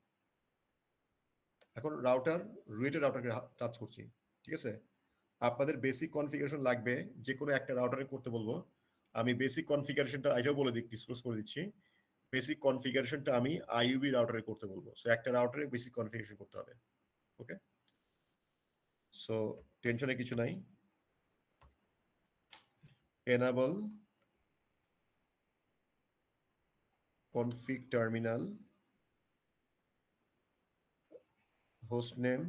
এখন রাউটার, রুয়েটের রাউটারকে টাচ করছি, ঠিক আছে? আপনাদের বেসিক কনফিগারেশন লাগবে, যে কোনো একটা রাউটারে করতে বলবো। আমি বেসিক কনফিগারেশনটা এটাও বলে ডিসক্লোজ করে দিচ্ছি। বেসিক কনফিগারেশনটা আমি আইইউবি রাউটারে করতে বলবো। সো একটা রাউটারে বেসিক কনফিগারেশন করতে হবে। ওকে, সো টেনশনে কিছু নাই। enable config terminal hostname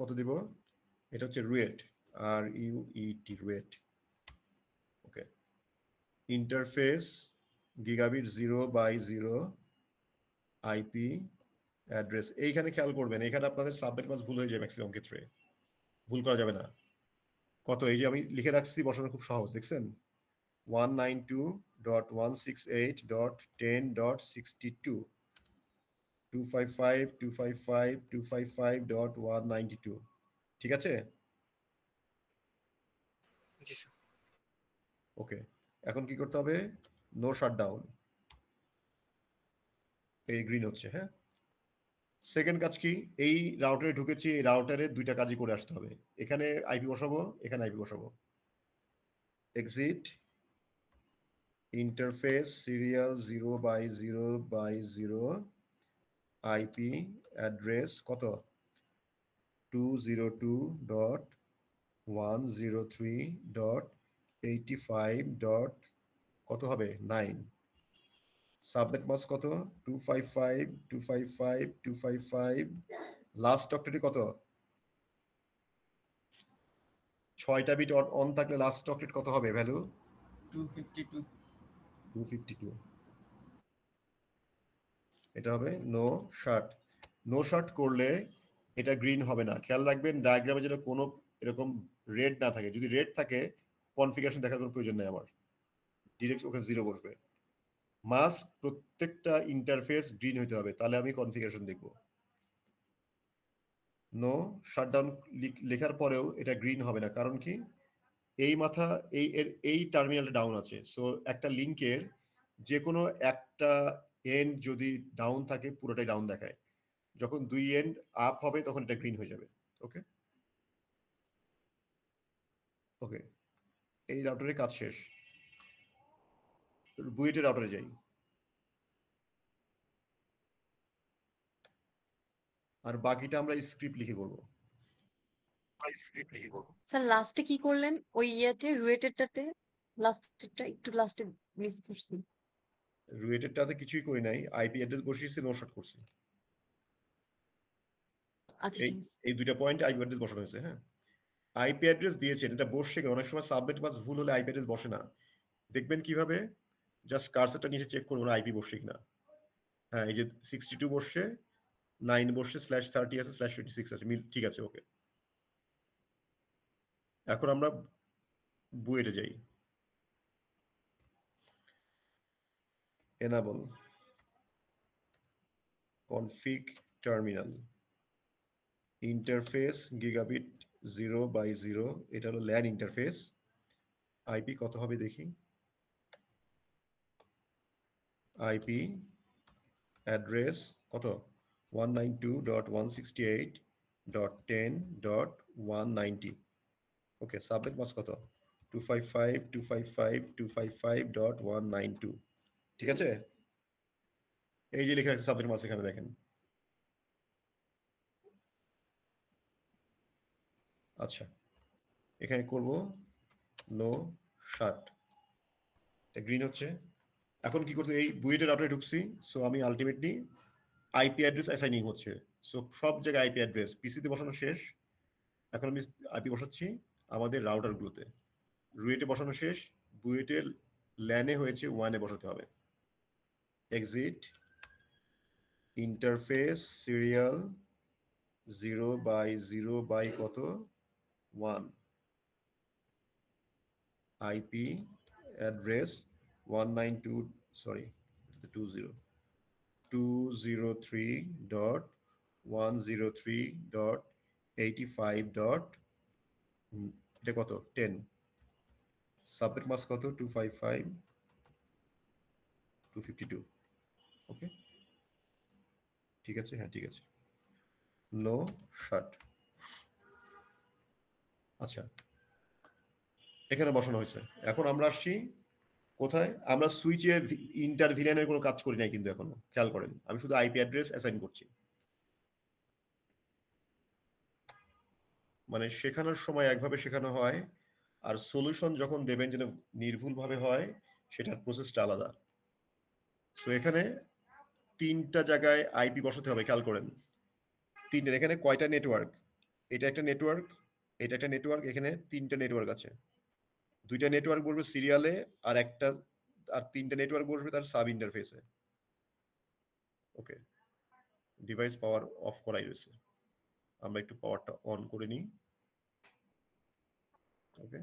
কত দিব? এটা হচ্ছে রুয়েট, RUET রুয়েট। ওকে, ইন্টারফেস গিগাবিট 0/0 আইপি অ্যাড্রেস। এইখানে খেয়াল করবেন, এখানে আপনাদের সাবনেট মাস ভুল হয়ে যায়, ম্যাক্সিমাম ক্ষেত্রে ভুল করা যাবে না। কত? এই যে আমি লিখে রাখছি, বসানো খুব সহজ, দেখছেন? 192.168.10.62 255.255.255.192, ঠিক আছে? জি স্যার। ওকে, এখন কি করতে হবে? নো শাটডাউন, এই গ্রিন হচ্ছে, হ্যাঁ। সেকেন্ড কাজ কি? এই রাউটারে ঢুকেছি, এই রাউটারে দুইটা কাজই করে আসতে হবে। এখানে আইপি বসাবো, এখানে আইপি বসাবো। Exit interface serial 0/0/0 IP address কত? 202.103.85. কত হবে? 9। সাবনেট মাস্ক কত? 255.255.255। লাস্ট অক্টেটে কত? 6টা বিট অন থাকলে লাস্ট অক্টেট কত হবে ভ্যালু? 252 252। এটা হবে নো শাট। নো শাট করলে এটা গ্রিন হবে না। খেয়াল রাখবেন ডায়াগ্রামে যেন কোনো এরকম রেড না থাকে। যদি রেড থাকে কনফিগারেশন দেখার কোনো প্রয়োজন নেই আমার, ডিরেক্ট ওখানে 0 বসবে। মাস্ক প্রত্যেকটা ইন্টারফেস গ্রিন হইতে হবে, তাহলে আমি কনফিগারেশন দেখব। নো শাটডাউন লেখার পরেও এটা গ্রিন হবে না, কারণ কি? এই মাথা, এই টার্মিনালটা ডাউন আছে। সো একটা লিংকের যে কোনো একটা এন্ড যদি ডাউন থাকে পুরোটাই ডাউন দেখায়। যখন দুই এন্ড আপ হবে তখন এটা গ্রিন হয়ে যাবে। ওকে ওকে, এই রাউটারের কাজ শেষ। বুয়েটের রাউটারে যাই। আর বাকিটা আমরা স্ক্রিপ্ট লিখে করবো। স্যার লাস্টে কি করলেন ওই ইয়েতে রুয়েটেডটাতে? লাস্টেরটা একটু লাস্টে মিস করছি। রুয়েটেডটাতে কিছুই করি নাই, আইপি অ্যাড্রেস বসিয়েছি, নো শট করছি। আচ্ছা এই ঠিক আছে। এই দুইটা পয়েন্টে আইপি অ্যাড্রেস বসানো হয়েছে, হ্যাঁ। আইপি অ্যাড্রেস দিয়েছেন, এটা বসছে কেন? অনেক সময় সাবনেট মাস ভুল হলে আইপি অ্যাড্রেস বসে না। দেখবেন কিভাবে? জাস্ট কার্সারটা নিচে চেক করবো না আইপি বসছে কিনা। হ্যাঁ, এই যে 62 বসছে, 9 বসছে, /30 আছে, /26 আছে, ঠিক আছে। ওকে, এখন আমরা বুয়েটে যাই। enable config terminal interface gigabit 0/0, এটা হলো ল্যান ইন্টারফেস। আইপি কত হবে দেখি? আইপি অ্যাড্রেস কত? 192.168.10.190 ওকে সাবনেট মাস্ক কত 255.255.255.192 ঠিক আছে এই যে লেখা আছে সাবনেট মাস্ক এখানে দেখেন আচ্ছা এখানে করব নো শার্ট এটা গ্রিন হচ্ছে এখন কি করতে এই বুয়েটের রাউটারে ঢুকছি সো আমি আলটিমেটলি আইপি অ্যাড্রেস অ্যাসাইনিং হচ্ছে সো সব জায়গায় আইপি অ্যাড্রেস পিসিতে বসানো শেষ এখন আমি আইপি বসাচ্ছি আমাদের রাউটারগুলোতে রুয়েটে বসানো শেষ বুয়েটের ল্যানে হয়েছে 1 এ বসাতে হবে এক্সিট ইন্টারফেস সিরিয়াল 0/0 কত 1 আইপি অ্যাড্রেস 192 সরি 20 203.103.85. এটা কত 10 সাবনেট মাস্ক কত 255.252 ওকে ঠিক আছে হ্যাঁ ঠিক আছে নো শার্ট আচ্ছা এখানে বসানো হয়েছে এখন আমরা আসছি কোথায় আমরা সুইচে ইন্টার ভিলেনের কোনো কাজ করি নাই কিন্তু এখনো খেয়াল করেন আমি শুধু আইপি অ্যাড্রেস অ্যাসাইন করছি মানে শেখানোর সময় একভাবে শেখানো হয় আর সলিউশন যখন দেবেন যেন নির্ভুলভাবে হয় সেটার প্রসেসটা আলাদা সো এখানে 3টা জায়গায় আইপি বসাতে হবে খেয়াল করেন 3টা এখানে কয়টা নেটওয়ার্ক এটা একটা নেটওয়ার্ক এটা একটা নেটওয়ার্ক এখানে 3টা নেটওয়ার্ক আছে 2টা নেটওয়ার্ক বসবে সিরিয়ালে আর 3টা নেটওয়ার্ক বসবে তার সাব ইন্টারফেসে ওকে ডিভাইস পাওয়ার অফ করাই রয়েছে আমরা একটু পাওয়ারটা অন করে নিই ওকে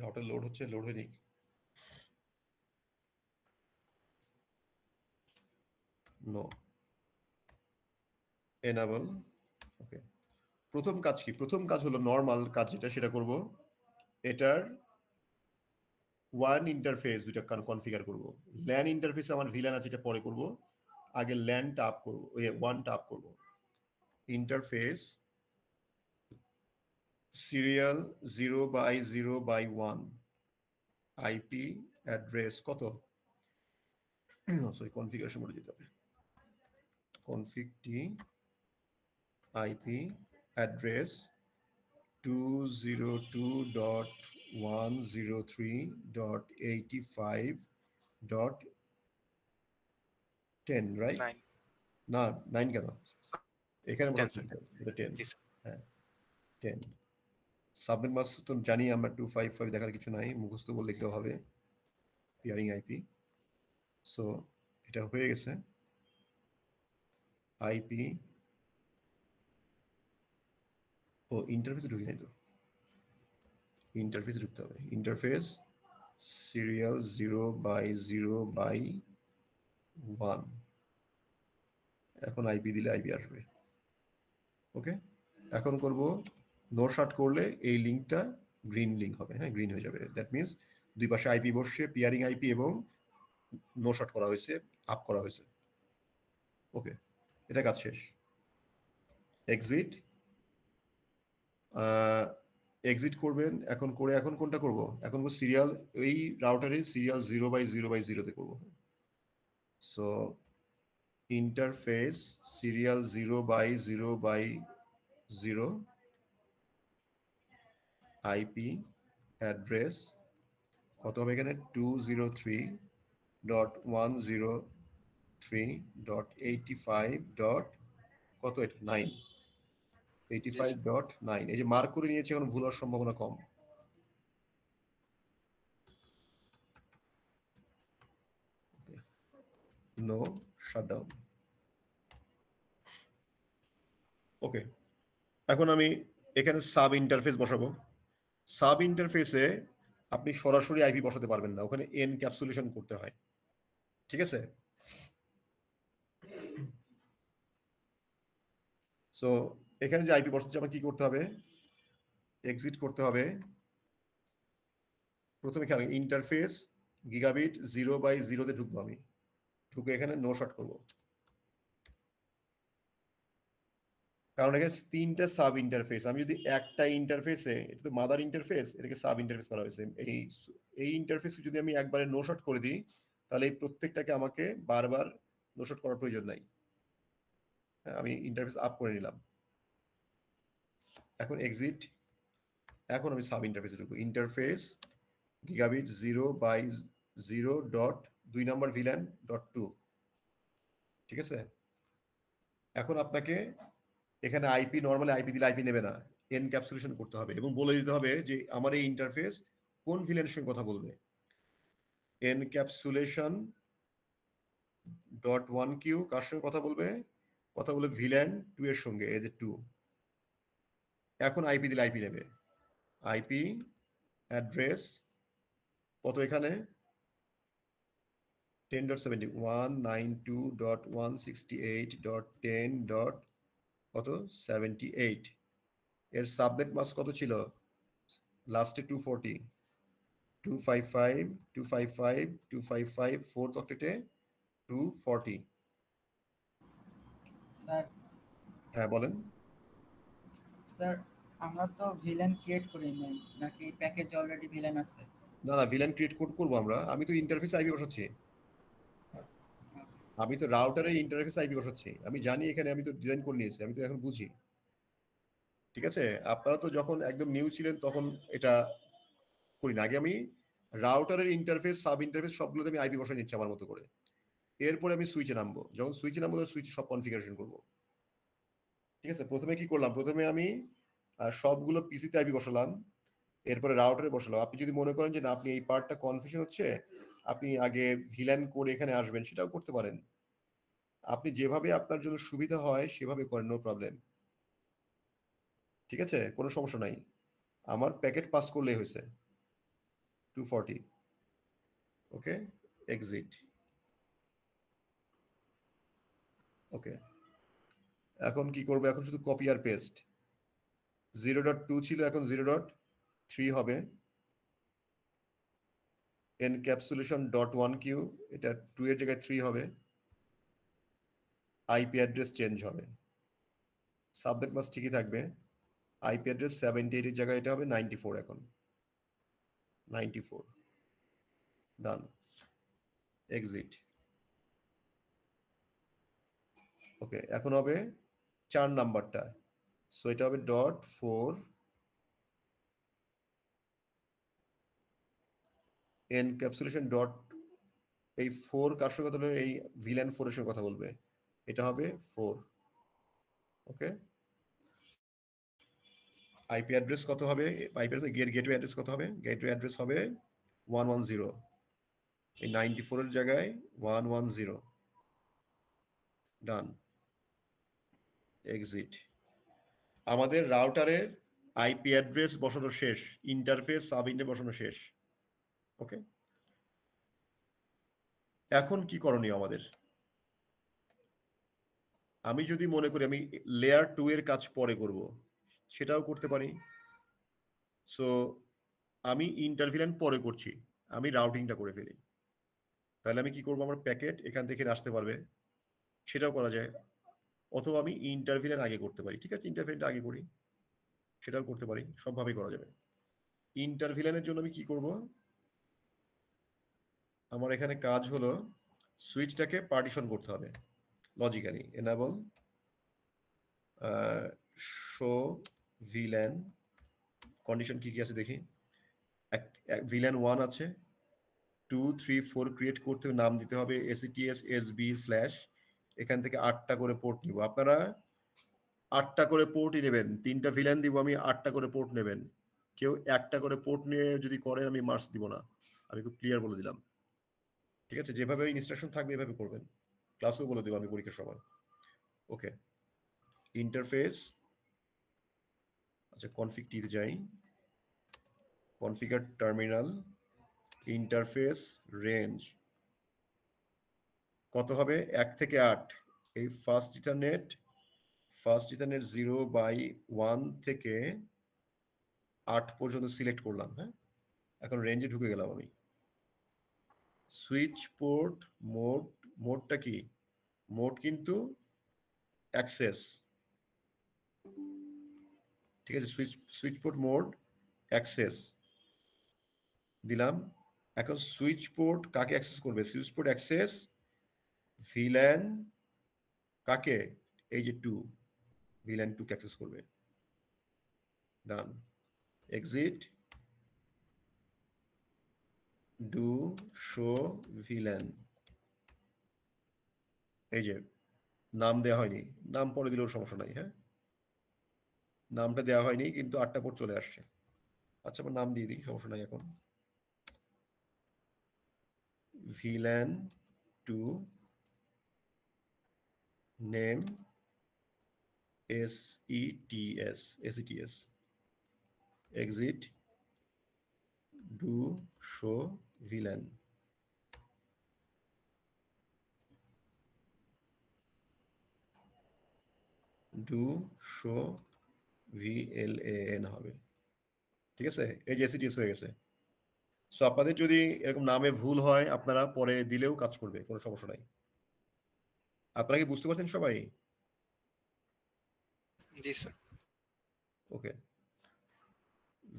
রাউটার লোড হচ্ছে লোড হয়ে নিক নো এনেবল ওকে প্রথম কাজ কি প্রথম কাজ হলো নরমাল কাজ যেটা সেটা করব এটার ওয়ান ইন্টারফেস দুইটা কনফিগার করব ল্যান ইন্টারফেসে আমার ভিল্যান আছে এটা পরে করব আগে ল্যান ট্যাপ করব ওই ওয়ান ট্যাপ করব ইন্টারফেস সিরিয়াল 0/0/1 আইপি অ্যাড্রেস কত সরি কনফিগারেশন মোডে যেতে হবে config t IP address 202.103.85.10 right 9 না 9 কেন এখানে বসাচ্ছি 10 এটা 10 জি স্যার হ্যাঁ 10 সাবনেট মাস্ক তো জানি আমরা 255 দেখার কিছু নাই মুখস্থ বলে লিখলেও হবে পিয়ারিং আইপি সো এটা হয়ে গেছে আইপি ও ইন্টারফেসে ঢুকি নাই তো ইন্টারফেসে ঢুকতে হবে ইন্টারফেস সিরিয়াল 0/0/1 এখন আইপি দিলে আইপি আসবে ওকে এখন করব নো শার্ট করলে এই লিংকটা গ্রিন লিংক হবে হ্যাঁ গ্রিন হয়ে যাবে দ্যাট মিন্স দুই পাশে আইপি বসছে পিয়ারিং আইপি এবং নো শার্ট করা হয়েছে আপ করা হয়েছে ওকে এটা কাজ শেষ এক্সিট এক্সিট করবেন এখন করে এখন কোনটা করব এখন সিরিয়াল এই রাউটারে সিরিয়াল 0/0/0 করব so interface serial 0/0/0 IP address কত হবে এখানে 203.103.85. কত এটা 9 85.9 এই যে মার্ক করে নিয়েছি এখন ভুল হওয়ার সম্ভাবনা কম নো শাটডাউন ওকে এখন আমি এখানে সাব ইন্টারফেস বসাবো সাব ইন্টারফেসে আপনি সরাসরি আইপি বসাতে পারবেন না ওখানে এনক্যাপসুলেশন করতে হয় ঠিক আছে সো এখানে যে আইপি বসাতে আমার কি করতে হবে এক্সিট করতে হবে প্রথমে খেয়াল ইন্টারফেস গিগাবিট 0/0-তে ঢুকবো আমি, ঢুকে এখানে নো শট করবো, কারণ এখানে 3টা সাব ইন্টারফেস। আমি যদি একটা ইন্টারফেসে, এটা তো মাদার ইন্টারফেস, এটাকে সাব ইন্টারফেস করা হয়েছে, এই ইন্টারফেসে যদি আমি একবারে নো শট করে দিই, তাহলে এই প্রত্যেকটাকে আমাকে বারবার নো শট করার প্রয়োজন নাই। আমি ইন্টারফেস আপ করে নিলাম, এখন এক্সিট। এখন আমি সাব ইন্টারফেসে ঢুকবো, ইন্টারফেস গিগাবিট 0/0 2 ভিলেন .2। ঠিক আছে, এখন আপনাকে এখানে আইপি, নর্মালি আইপি দিলে আইপি নেবে না, এনক্যাপসুলেশন করতে হবে এবং বলে দিতে হবে যে আমার এই ইন্টারফেস কোন ভিলেনের সঙ্গে কথা বলবে। এনক্যাপসুলেশন .1q কার সঙ্গে কথা বলবে? কথা বলবে ভিলেন 2 এর সঙ্গে, এই যে 2। এখন আইপি দিলে আইপি নেবে, আইপি অ্যাড্রেস কত এখানে 10.192.168.10. কত 78। এর সাবনেট মাস্ক কত ছিল লাস্টে 240, 255 255 255 4th অক্টেটে 240। স্যার হ্যাঁ বলেন। স্যার আমরা তো ভিলেন ক্রিয়েট করি নাই, নাকি প্যাকেজে অলরেডি ভিলেন আছে? না না, ভিলেন ক্রিয়েট করবো আমরা, আমি তো ইন্টারফেস আইপি বসাচ্ছি, আমি তো রাউটারের ইন্টারফেস আইপি বসাচ্ছি, আমি জানি এখানে, আমি তো ডিজাইন করে নিয়েছি, আমি তো এখন বুঝি। ঠিক আছে, আপনারা তো যখন একদম নিউ ছিলেন তখন এটা করি না, আগে আমি রাউটারের ইন্টারফেস সাব ইন্টারফেস সবগুলোতে আমি আইপি বসাই নিচ্ছি আমার মতো করে। এরপরে আমি সুইচে নামবো, যখন সুইচে নামবো সুইচে সব কনফিগারেশন করবো। ঠিক আছে, প্রথমে কি করলাম, প্রথমে আমি সবগুলো পিসিতে আইপি বসালাম, এরপরে রাউটারে বসালাম। আপনি যদি মনে করেন যে না আপনি এই পার্টটা কনফিউশন হচ্ছে, আপনি আগে ভিলেন করে এখানে আসবেন, সেটাও করতে পারেন। আপনি যেভাবে আপনার জন্য সুবিধা হয় সেভাবে করেন, নো প্রবলেম। ঠিক আছে, কোনো সমস্যা নাই, আমার প্যাকেট পাস করলেই হয়েছে 240। ওকে, এক্সিট। ওকে, এখন কি করবো, এখন শুধু কপি আর পেস্ট। 0.2 ছিল, এখন 0.3 হবে। এনক্যাপসুলেশন .1q, এটা 2 এর জায়গায় 3 হবে। আইপি অ্যাড্রেস চেঞ্জ হবে, সাবনেট মাস্ক ঠিকই থাকবে, আইপি অ্যাড্রেস 78 এর জায়গায় এটা হবে 94। এখন 94, ডান, এক্সিট। ওকে, এখন হবে 4 নাম্বারটা, সো এটা হবে .4 এনক্যাপসুলেশন এই 4 কার সঙ্গে কথা বলবে, এই ভিলেন 4 এর সঙ্গে কথা বলবে, এটা হবে 4। ওকে, আইপি অ্যাড্রেস কত হবে, আইপি গেটওয়ে অ্যাড্রেস কত হবে, গেটওয়ে অ্যাড্রেস হবে 110, এই 94 এর জায়গায় 110, ডান, এক্সিট। আমাদের রাউটারের আইপি অ্যাড্রেস বসানো শেষ, ইন্টারফেস সাব ইন্টারফেস বসানো শেষ। ওকে, এখন কি করণীয় আমাদের? আমি যদি মনে করি আমি লেয়ার 2 এর কাজ পরে করব, সেটাও করতে পারি। সো আমি ইন্টারভিলেন পরে করছি, আমি রাউটিংটা করে ফেলি, তাহলে আমি কি করব, আমার প্যাকেট এখান থেকে আসতে পারবে, সেটাও করা যায়। অথবা আমি ইন্টারভিলেন আগে করতে পারি, ঠিক আছে, ইন্টারভিলেনটা আগে করি, সেটাও করতে পারি, সবভাবেই করা যাবে। ইন্টারভিলেনের জন্য আমি কি করব, আমার এখানে কাজ হলো সুইচটাকে পার্টিশন করতে হবে logically. Enable show villain, condition কি কি আছে দেখি। ভিলেন 1 আছে, 2 3 4 ক্রিয়েট করতে নাম দিতে হবে ACTS SB স্ল্যাশ, এখান থেকে 8টা করে পোর্ট নিব, আপনারা 8টা করে পোর্টই নেবেন, 3টা ভিলেন দিব আমি, 8টা করে পোর্ট নেবেন। কেউ একটা করে পোর্ট নিয়ে যদি করেন আমি মার্কস দিব না, আমি খুব ক্লিয়ার বলে দিলাম। ঠিক আছে, যেভাবে ইনস্ট্রাকশন থাকবে এভাবে করবেন, ক্লাসেও বলে দেবো আমি পরীক্ষার সময়। ওকে, ইন্টারফেস, আচ্ছা কনফিগ টিতে যাই, কনফিগার টার্মিনাল, ইন্টারফেস রেঞ্জ কত হবে 1 থেকে 8, এই ফার্স্ট ইথারনেট 0/1 থেকে 8 পর্যন্ত সিলেক্ট করলাম। হ্যাঁ, এখন রেঞ্জে ঢুকে গেলাম আমি, সুইচ পোর্ট মোড, মোডটা কি? মোড কিন্তু অ্যাক্সেস, ঠিক আছে? সুইচ পোর্ট মোড অ্যাক্সেস দিলাম। এখন সুইচ পোর্ট কাকে অ্যাক্সেস করবে? সুইচ পোর্ট অ্যাক্সেস ভিল্যান কাকে? এই যে 2, ভিল্যান 2 কে অ্যাক্সেস করবে। Done. Exit, do show VLAN. এই যে নাম দেওয়া হয়নি, নাম পরে দিলেও সমস্যা নাই। হ্যাঁ, নামটা দেওয়া হয়নি কিন্তু 8টা পোর্ট চলে আসছে। আচ্ছা, আমার নাম দিয়ে দিই, সমস্যা নাই। এখন ভিল্যান 2 name SETS, exit, do show villain। do show VLAN হবে, ঠিক আছে? এই যে SETS হয়ে গেছে। সো আপনাদের যদি এরকম নামে ভুল হয় আপনারা পরে দিলেও কাজ করবে, কোনো সমস্যা নাই। আপনারা কি বুঝতে পারছেন সবাই? জি sir. Okay.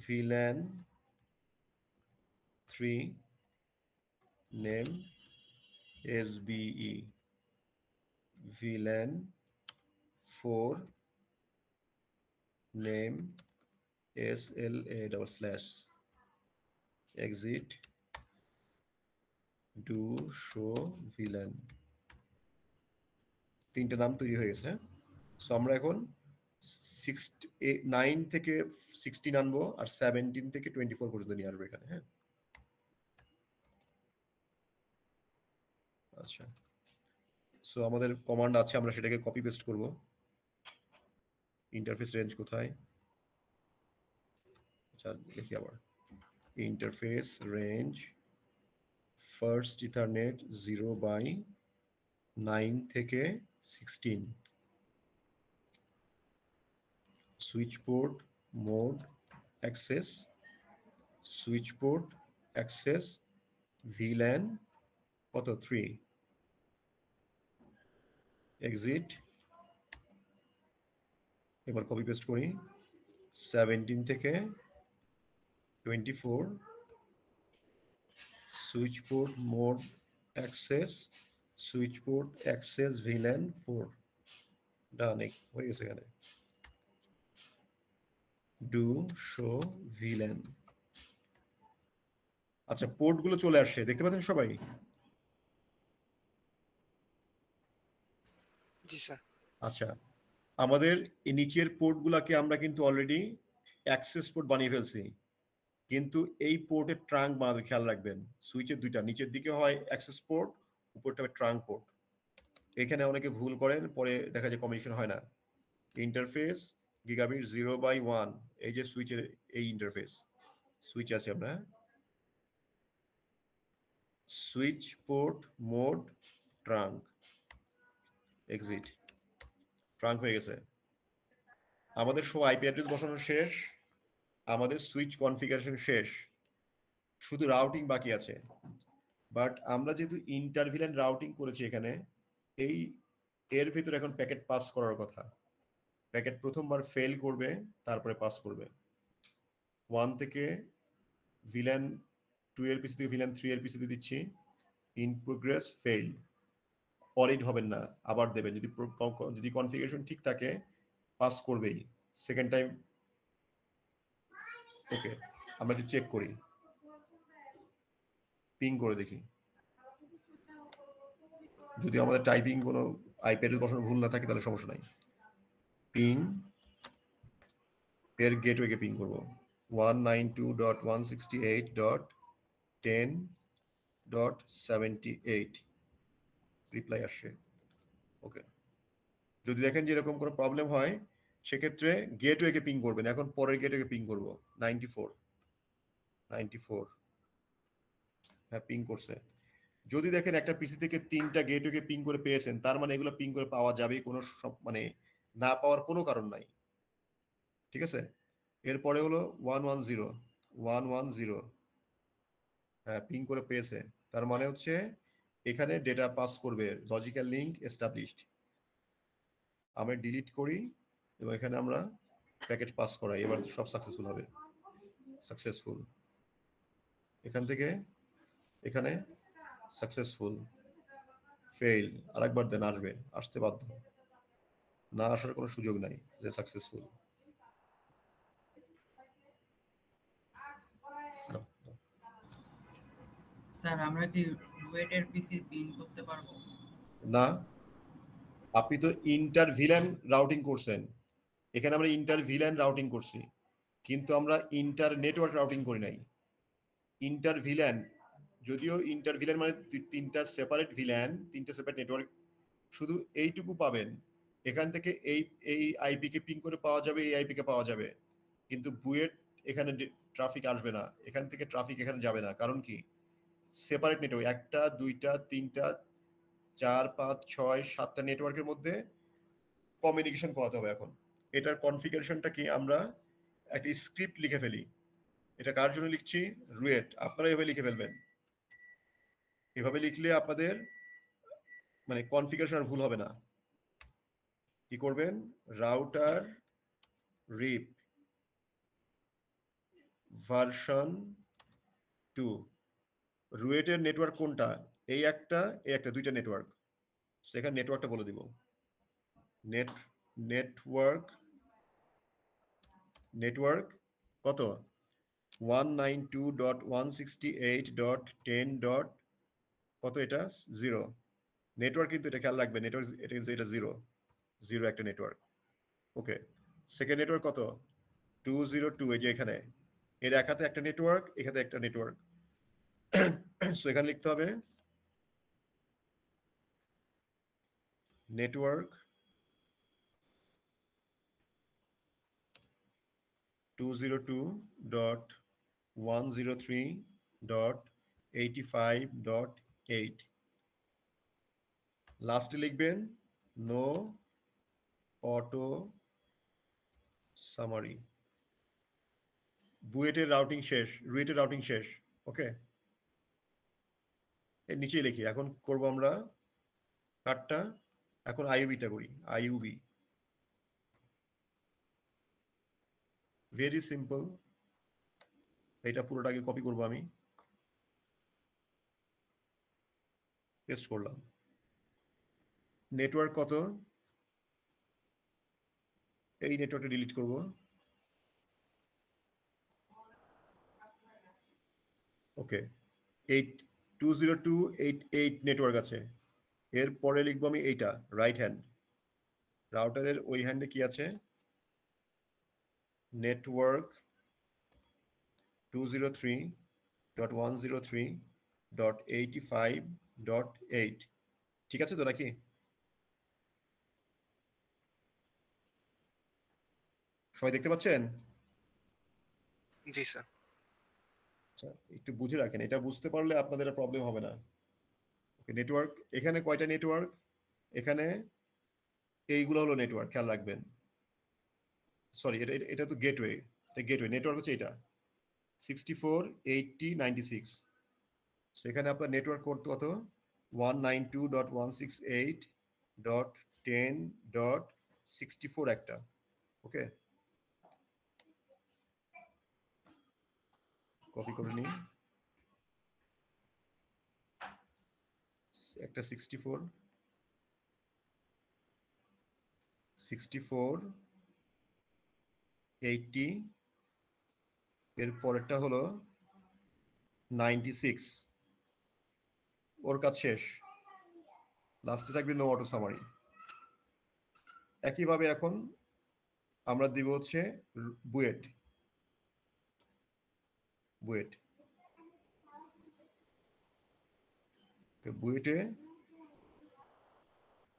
VLAN 3 name SBE, VLAN 4 name SLA/, exit, do show villain। 3টে নাম তৈরি হয়ে গেছে। সো আমরা এখন 9 থেকে 16 আনবো আর 17 থেকে 24 পর্যন্ত নিয়ে আসবো এখানে। হ্যাঁ, আচ্ছা। সো আমাদের কমান্ড আছে, আমরা সেটাকে কপি পেস্ট করব। ইন্টারফেস রেঞ্জ কোথায়? আচ্ছা, লিখি আবার। ইন্টারফেস রেঞ্জ ফার্স্ট ইথারনেট 0/9 থেকে 16, switch port mode access, switch port access VLAN কত? 3, এক্সিট। এবার কপি পেস্ট করি। 17 থেকে 24 switch port mode access, switch port access VLAN 4। ডান, হয়ে গেছে এখানে। Do show VLAN। আচ্ছা, পোর্টগুলো চলে আসছে, দেখতে পাচ্ছেন সবাই? জি স্যার। আচ্ছা, আমাদের এই নিচের পোর্টগুলোকে আমরা কিন্তু অলরেডি অ্যাক্সেস পোর্ট বানিয়ে ফেলছি, কিন্তু এই পোর্টের ট্রাঙ্ক বানাতে খেয়াল রাখবেন। সুইচের 2টা, নিচের দিকে হয় অ্যাক্সেস পোর্ট, উপরটা হবে ট্রাঙ্ক পোর্ট। এখানে অনেকে ভুল করেন, পরে দেখা যায় কমিউনিকেশন হয় না। ইন্টারফেস গিগাবিট 0/1, এই যে সুইচের এই ইন্টারফেস সুইচ আছে আমরা। Switch port mode trunk, exit. Trunk হয়ে গেছে। আমাদের সব আইপি অ্যাড্রেস বসানো শেষ, আমাদের সুইচ কনফিগারেশন শেষ, শুধু রাউটিং বাকি আছে। বাট আমরা যেহেতু ইন্টারভিলেন্ট রাউটিং করেছি এখানে, এর ভিতরে এখন প্যাকেট পাস করার কথা। প্যাকেট প্রথমবার ফেল করবে, তারপরে পাস করবে। 1 থেকে ভিলেন 2 এর পিসি থেকে ভিলেন 3 এর পিসিতে দিচ্ছি। ইন প্রোগ্রেস ফেল, অরিড হবেন না, আবার দেবেন। যদি কনফিগারেশন ঠিক থাকে পাস করবেই সেকেন্ড টাইম। ওকে, আমরা একটু চেক করি, পিং করে দেখি। যদি আমাদের টাইপিং কোনো আইপ্যাডে বসানো ভুল না থাকে তাহলে সমস্যা নাই। পিং এর গেটওয়েকে পিং করব 192.168.10.78, রিপ্লাই আসছে। ওকে, যদি দেখেন যে এরকম কোনো প্রবলেম হয় সেক্ষেত্রে গেটওয়েকে পিং করবেন। এখন পরের গেটওয়েকে পিং করব 94। হ্যাঁ, পিং করছে। যদি দেখেন একটা পিসি থেকে 3টা গেটওয়েকে পিং করে পেয়েছেন, তার মানে এগুলো পিং করে পাওয়া যাবে, কোনো মানে না পাওয়ার কোনো কারণ নাই। ঠিক আছে, এরপরে হলো 110। হ্যাঁ, পিং করে পেয়েছে। তার মানে হচ্ছে এখানে ডেটা পাস করবে, লজিক্যাল লিঙ্ক এস্টাবলিশড। আমরা ডিলিট করি এবং এখানে আমরা প্যাকেট পাস করাই, এবার সব সাকসেসফুল হবে। সাকসেসফুল, এখান থেকে এখানে সাকসেসফুল, ফেইল, আরেকবার দেন, আসতে বাধ্য, না আসার কোনো সুযোগ নাই, যে সাকসেসফুল। স্যার আমরা কি রুয়েটের পিসি পিন করতে পারবো? না, আপনি তো ইন্টার ভিলেন রাউটিং করছেন, এখানে আমরা ইন্টার ভিলেন রাউটিং করছি, কিন্তু আমরা ইন্টার নেটওয়ার্ক রাউটিং করি নাই। ইন্টার ভিলেন, যদিও ইন্টার ভিলেন মানে তিনটা সেপারেট ভিলেন, তিনটা সেপারেট নেটওয়ার্ক, শুধু এইটুকু পাবেন, এখান থেকে এই আইপি কে পিং করে পাওয়া যাবে, এই আইপি কে পাওয়া যাবে, কিন্তু বুয়েট এখানে ট্রাফিক আসবে না, এখান থেকে ট্রাফিক এখানে যাবে না। কারণ কি, সেপারেট নেটওয়ার্ক, একটা দুইটা তিনটা 4 5 6 7টা নেটওয়ার্কের মধ্যে কমিউনিকেশন করাতে হবে। এখন এটার কনফিগারেশনটা কি, আমরা একটা স্ক্রিপ্ট লিখে ফেলি। এটা কার জন্য লিখছি, রুয়েট, আপনারা এভাবে লিখে ফেলবেন। এভাবে লিখলে আপনাদের মানে কনফিগারেশন আর ভুল হবে না। কি করবেন, রাউটার রিপ ভার্সন 2, রুয়েটের নেটওয়ার্ক কোনটা, এই একটা দুইটা নেটওয়ার্ক, সেখানে নেটওয়ার্কটা বলে দিব। নেটওয়ার্ক কত, 192.168.10. কত এটা, 0 নেটওয়ার্ক, কিন্তু এটা খেয়াল রাখবেন, নেটওয়ার্ক এটা 0 একটা নেটওয়ার্ক। ওকে, সেকেন্ড নেটওয়ার্ক কত, 202, এই যে এখানে এর এক হাতে একটা নেটওয়ার্ক, এখানে একটা নেটওয়ার্ক। সো এখানে লিখতে হবে নেটওয়ার্ক 202.103.85.8, লাস্টে লিখবেন নো অটো সামারি। বুয়েটের রাউটিং শেষ, রুয়েটের রাউটিং শেষ। ওকে, এর নিচেই লিখি। এখন করব আমরা কার্ডটা, এখন আইইউবিটা করি। আইইউবি ভেরি সিম্পল, এটা পুরোটাকে কপি করব আমি, পেস্ট করলাম। নেটওয়ার্ক কত, এই নেটওয়ার্কটা ডিলিট করব। ওকে, 202.88 নেটওয়ার্ক আছে, এর পরে লিখবো আমি এইটা, রাইট হ্যান্ড, রাউটারের ওই হ্যান্ডে কি আছে, নেটওয়ার্ক 203.103.85.8, ঠিক আছে তো নাকি? সবাই দেখতে পাচ্ছেন? জি স্যার। আচ্ছা, একটু বুঝে রাখেন, এটা বুঝতে পারলে আপনাদের প্রবলেম হবে না। ওকে, নেটওয়ার্ক এখানে কয়টা নেটওয়ার্ক, এখানে এইগুলো হলো নেটওয়ার্ক, খেয়াল রাখবেন। সরি, এটা তো গেটওয়ে, নেটওয়ার্ক হচ্ছে এটা 64 80 96। সেখানে আপনার নেটওয়ার্ক কোড কত, 192.168.10.64 একটা। ওকে, কপি করে নিই, একটা 64 80, এর পরেরটা হলো 96, ওর কাজ শেষ, লাস্টে থাকবে নো অটো সামারি। একইভাবে এখন আমরা দিব হচ্ছে বুয়েট বুয়েটে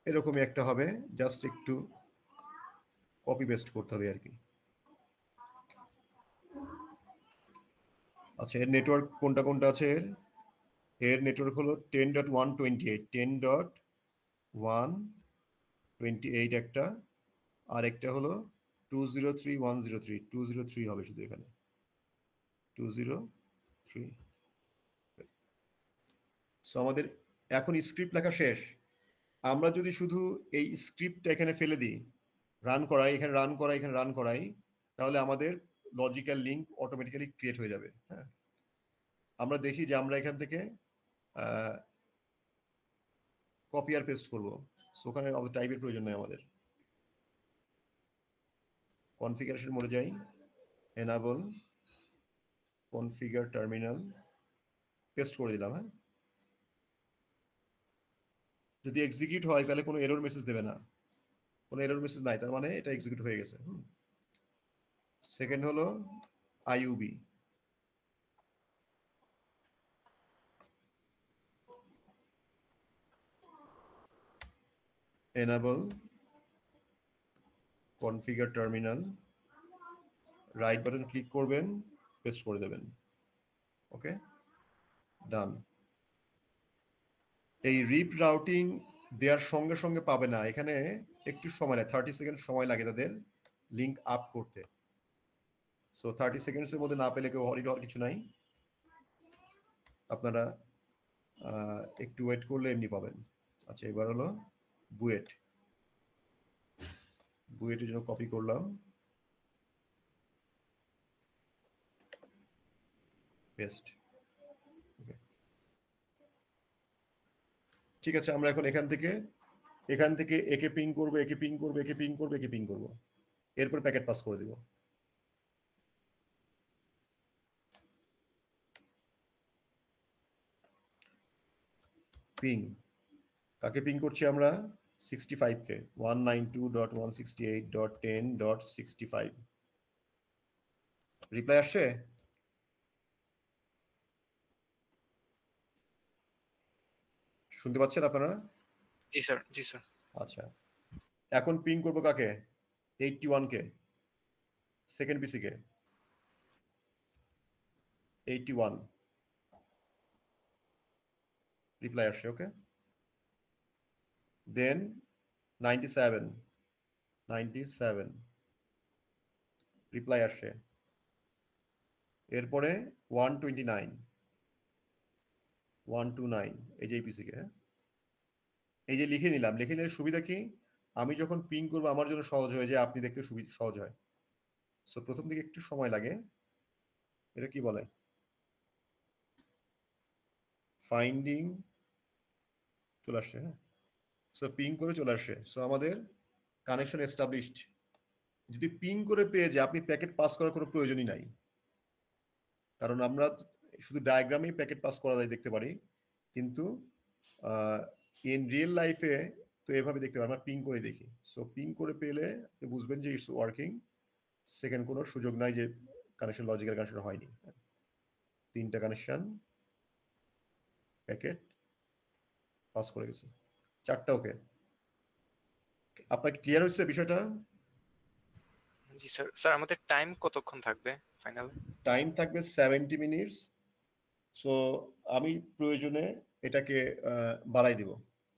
এরকমই একটা হবে, জাস্ট একটু কপি পেস্ট করতে হবে আর কি। আচ্ছা, এর নেটওয়ার্ক কোনটা কোনটা আছে, এর নেটওয়ার্ক হলো 10.128 একটা, আর একটা হলো 203.103, 203 হবে শুধু এখানে, 203। সো আমাদের এখন স্ক্রিপ্ট লেখা শেষ। আমরা যদি শুধু এই স্ক্রিপ্টটা এখানে ফেলে দিই, রান করাই, এখানে রান করাই, এখানে রান করাই, তাহলে আমাদের লজিক্যাল লিঙ্ক অটোমেটিক্যালি ক্রিয়েট হয়ে যাবে। হ্যাঁ, আমরা দেখি যে আমরা এখান থেকে কপি আর পেস্ট করবো। সো ওখানে আমাদের টাইপের প্রয়োজন নেই আমাদের। কনফিগারেশন মোডে যাই, এনাবল কনফিগার টার্মিনাল, পেস্ট করে দিলাম। হ্যাঁ, যদি এক্সিকিউট হয় তাহলে কোনো এরর মেসেজ দেবে না, কোনো এরর মেসেজ নাই, তার মানে এটা এক্সিকিউট হয়ে গেছে। সেকেন্ড হলো IUB, enable configure terminal, right button click করবেন, পেস্ট করে দেবেন। ওকে, ডান। এই রিপ রাউটিং দেওয়ার সঙ্গে সঙ্গে পাবে না, এখানে একটু সময় লাগে, 30 সেকেন্ড সময় লাগে তাদের লিঙ্ক আপ করতে। সো 30 সেকেন্ডসের মধ্যে না পেলে কেউ হরিড হওয়ার কিছু নাই, আপনারা একটু ওয়েট করলে এমনি পাবেন। আচ্ছা, এবার হলো বুয়েট, বুয়েটের জন্য কপি করলাম, পেস্ট। ওকে, ঠিক আছে। আমরা এখন এখান থেকে একে পিং করবো, একে পিং করবো, একে পিং করবো, একে পিং করবো, এরপর প্যাকেট পাস করে দিব। পিং কাকে পিং করছি আমরা? 65 কে, 192.168.10.65। রিপ্লাই আসছে? শুনতে পাচ্ছেন আপনারা? জি স্যার, জি স্যার। আচ্ছা, এখন পিং করবো কাকে? 81 কে, সেকেন্ড পিসি কে, 81, রিপ্লাই আসছে। ওকে, দেন 97 রিপ্লাই আসছে। এরপরে 129, এই যে পিসি কে। হ্যাঁ, এই যে লিখে নিলাম, লিখে নিলে সুবিধা কি, আমি যখন পিং করবো আমার জন্য সহজ হয়ে যায়, আপনি দেখতে সহজ হয়। সো প্রথম দিকে একটু সময় লাগে, এটা কি বলে, ফাইন্ডিং, চলে আসছে। হ্যাঁ, সো পিং করে চলে আসছে। সো আমাদের কানেকশন এস্টাবলিশড। যদি পিং করে পেয়ে যায়, আপনি প্যাকেট পাস করার কোনো প্রয়োজনই নাই, কারণ আমরা শুধু ডায়াগ্রামেই প্যাকেট পাস করা যায় দেখতে পারি, কিন্তু ইন রিয়েল লাইফে তো এভাবে দেখতে পারি, আমরা পিং করে দেখি। সো পিং করে পেলে আপনি বুঝবেন যে ইটস ওয়ার্কিং, সেকেন্ড কোনো সুযোগ নাই যে কানেকশন লজিক্যাল কানেকশন হয়নি। 3টা কানেকশন প্যাকেট পাস করে গেছে, 4টা। ওকে, আপনার ক্লিয়ার হচ্ছে বিষয়টা? জি স্যার। স্যার আমাদের টাইম কতক্ষণ থাকবে ফাইনালে? টাইম থাকবে 70 মিনিটস। সো আমি প্রয়োজনে এটাকে বাড়াই দিব,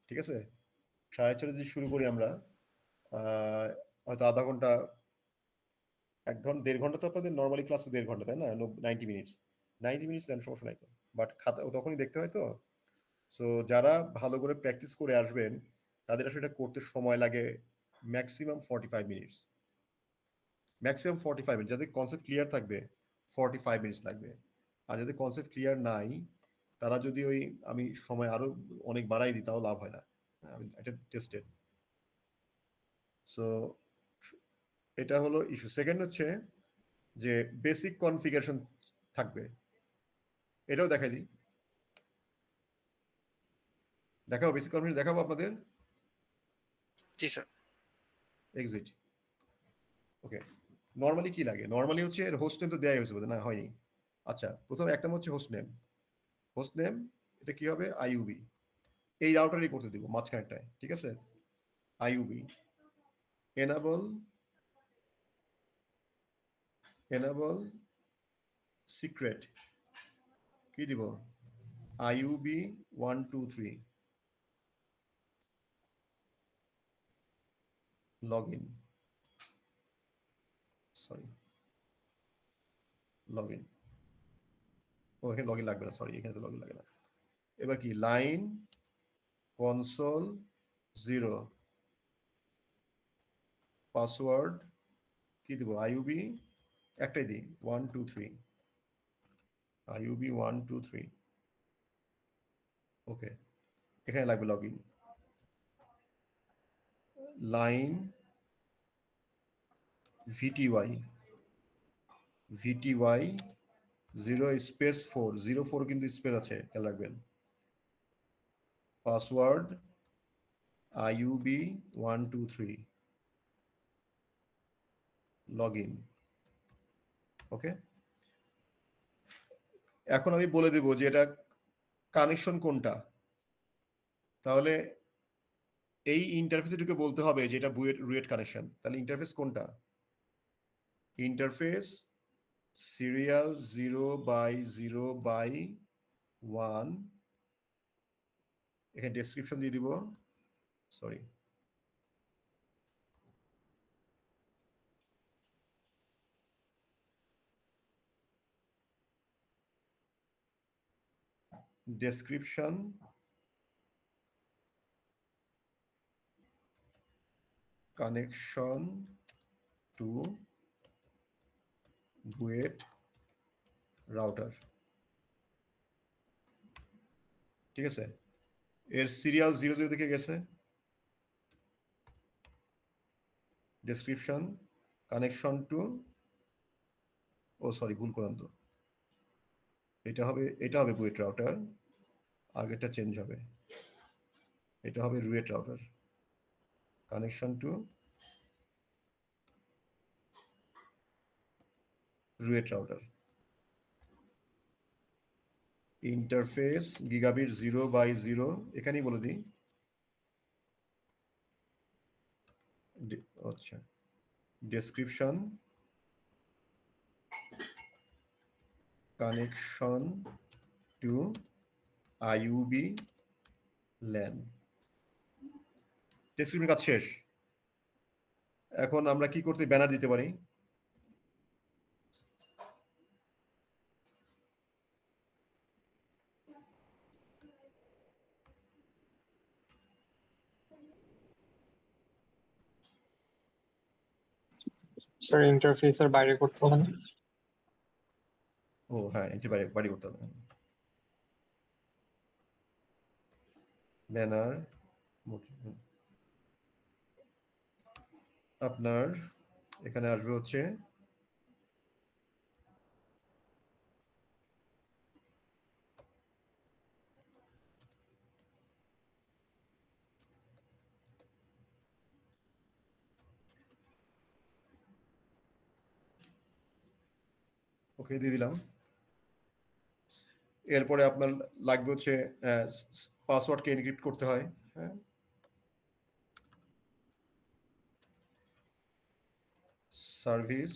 ঠিক আছে? 4:30 যদি শুরু করি আমরা, হয়তো আধা ঘন্টা, 1 ঘন্টা 1.5 ঘন্টা, তো আপনাদের নর্মালি ক্লাস তো 1.5 ঘন্টা, তাই না? 90 মিনিটস, 90 মিনিটস দেন, সমস্যা নাই তো। বাট খাতা তখনই দেখতে হয় তো। সো যারা ভালো করে প্র্যাকটিস করে আসবেন, তাদের আসলে এটা করতে সময় লাগে ম্যাক্সিমাম 45 মিনিটস, ম্যাক্সিমাম 45 মিনিট। যাদের কনসেপ্ট ক্লিয়ার থাকবে 45 মিনিটস লাগবে। আর যাদের কনসেপ্ট ক্লিয়ার নাই, তারা যদি ওই আমি সময় আরো অনেক বাড়াই দিই, তাও লাভ হয় না। আমি এটা টেস্টেড। সো এটা হলো ইস্যু। সেকেন্ড হচ্ছে যে বেসিক কনফিগারেশন থাকবে, এটাও দেখাই দিই, দেখাবো বেসিক কনফিগারেশন, দেখাবো আপনাদের। জি স্যার। এক্সিট। ওকে, নর্মালি কি লাগে? নর্মালি হচ্ছে এর হোস্ট নেম তো দেয়াই হয়েছে বোধহয়, না হয়নি? আচ্ছা, প্রথম একটা হচ্ছে হোস্ট নেম। হোস্ট নেম এটা কি হবে? আইইউবি। এই রাউটারই করতে দিব মাঝখানটায়, ঠিক আছে? আইইউবি enable সিক্রেট, কি দিব? আইইউবি 123 লগইন, সরি লগইন, ও এখানে লগইন লাগবে না, সরি, এখানে তো লগইন লাগে না। এবার কি লাইন কনসোল 0 পাসওয়ার্ড কি দিব আইইউবি একটাই দিই 1 2 3 আইইউবি 1 2 3 ওকে এখানে লাগবে লগইন লাইন vty 0 স্পেস 4 04 কিন্তু স্পেস আছে খেয়াল রাখবেন পাসওয়ার্ড আইইউবি 1 2 3 লগইন ওকে এখন আমি বলে দেব যে এটা কানেকশন কোনটা তাহলে এই ইন্টারফেসে ঢুকে বলতে হবে যে এটা রুয়েট কানেকশন তাহলে ইন্টারফেস কোনটা ইন্টারফেস সিরিয়াল 0/0/1 এখানে ডেসক্রিপশন দিয়ে দিব sorry description connection to BUET router ঠিক আছে এর সিরিয়াল 00 থেকে গেছে ডেসক্রিপশন কানেকশন টু ও সরি ভুল করলাম তো এটা হবে বুয়েট রাউটার আগেরটা চেঞ্জ হবে এটা হবে রুয়েট রাউটার কানেকশন টু রুয়েট রাউটার ইন্টারফেস গিগাবিট 0/0 এখানেই বলে দিই আচ্ছা description connection to IUB LAN description কাজ শেষ এখন আমরা কি করতে ব্যানার দিতে পারি স্যার ইন্টারফেসের বাইরে করতে হবে না ও হ্যাঁ এটি বাড়ি করতে হবে ব্যানার আপনার এখানে আসবে হচ্ছে ওকে দিয়ে দিলাম এরপরে আপনার লাগবে হচ্ছে পাসওয়ার্ডকে এনক্রিপ্ট করতে হয় হ্যাঁ সার্ভিস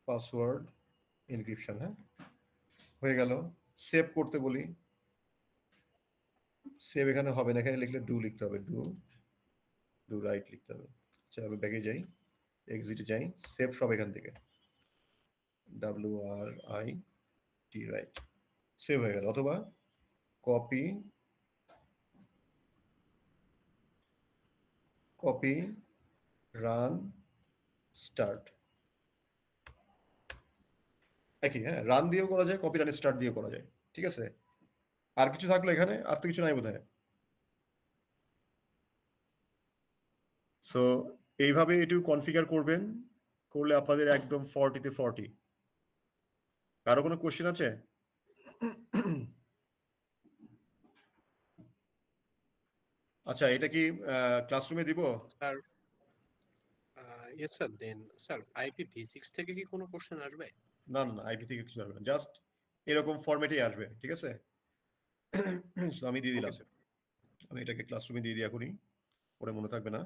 পাসওয়ার্ড এনক্রিপশন হ্যাঁ হয়ে গেল সেভ করতে বলি সেভ এখানে হবে না এখানে লিখলে ডু লিখতে হবে ডু রাইট লিখতে হবে আচ্ছা আমি ব্যাগে যাই এক্সিটে যাই সেভ সব এখান থেকে WRIT রাইট সেভ হয়ে গেল অথবা কপি রান স্টার্ট একই হ্যাঁ রান দিয়েও করা যায় কপি রান স্টার্ট দিয়েও করা যায় ঠিক আছে আর কিছু থাকলো এখানে আর তো কিছু নাই বোধহয় সো এইভাবে এটু কনফিগার করবেন করলে আপনাদের একদম 40-তে 40 কারো কোনো কোশ্চেন আছে আচ্ছা এটা কি ক্লাসরুমে দিব স্যার ইয়েস স্যার দেন স্যার IPv6 থেকে কি কোনো কোশ্চেন আসবে না না আইপি থেকে কিছু আসবে না জাস্ট এরকম ফরম্যাটেই আসবে ঠিক আছে আমি দিয়ে দিলাম আমি এটাকে ক্লাসরুমে দিয়ে দিই এখনই পরে মনে থাকবে না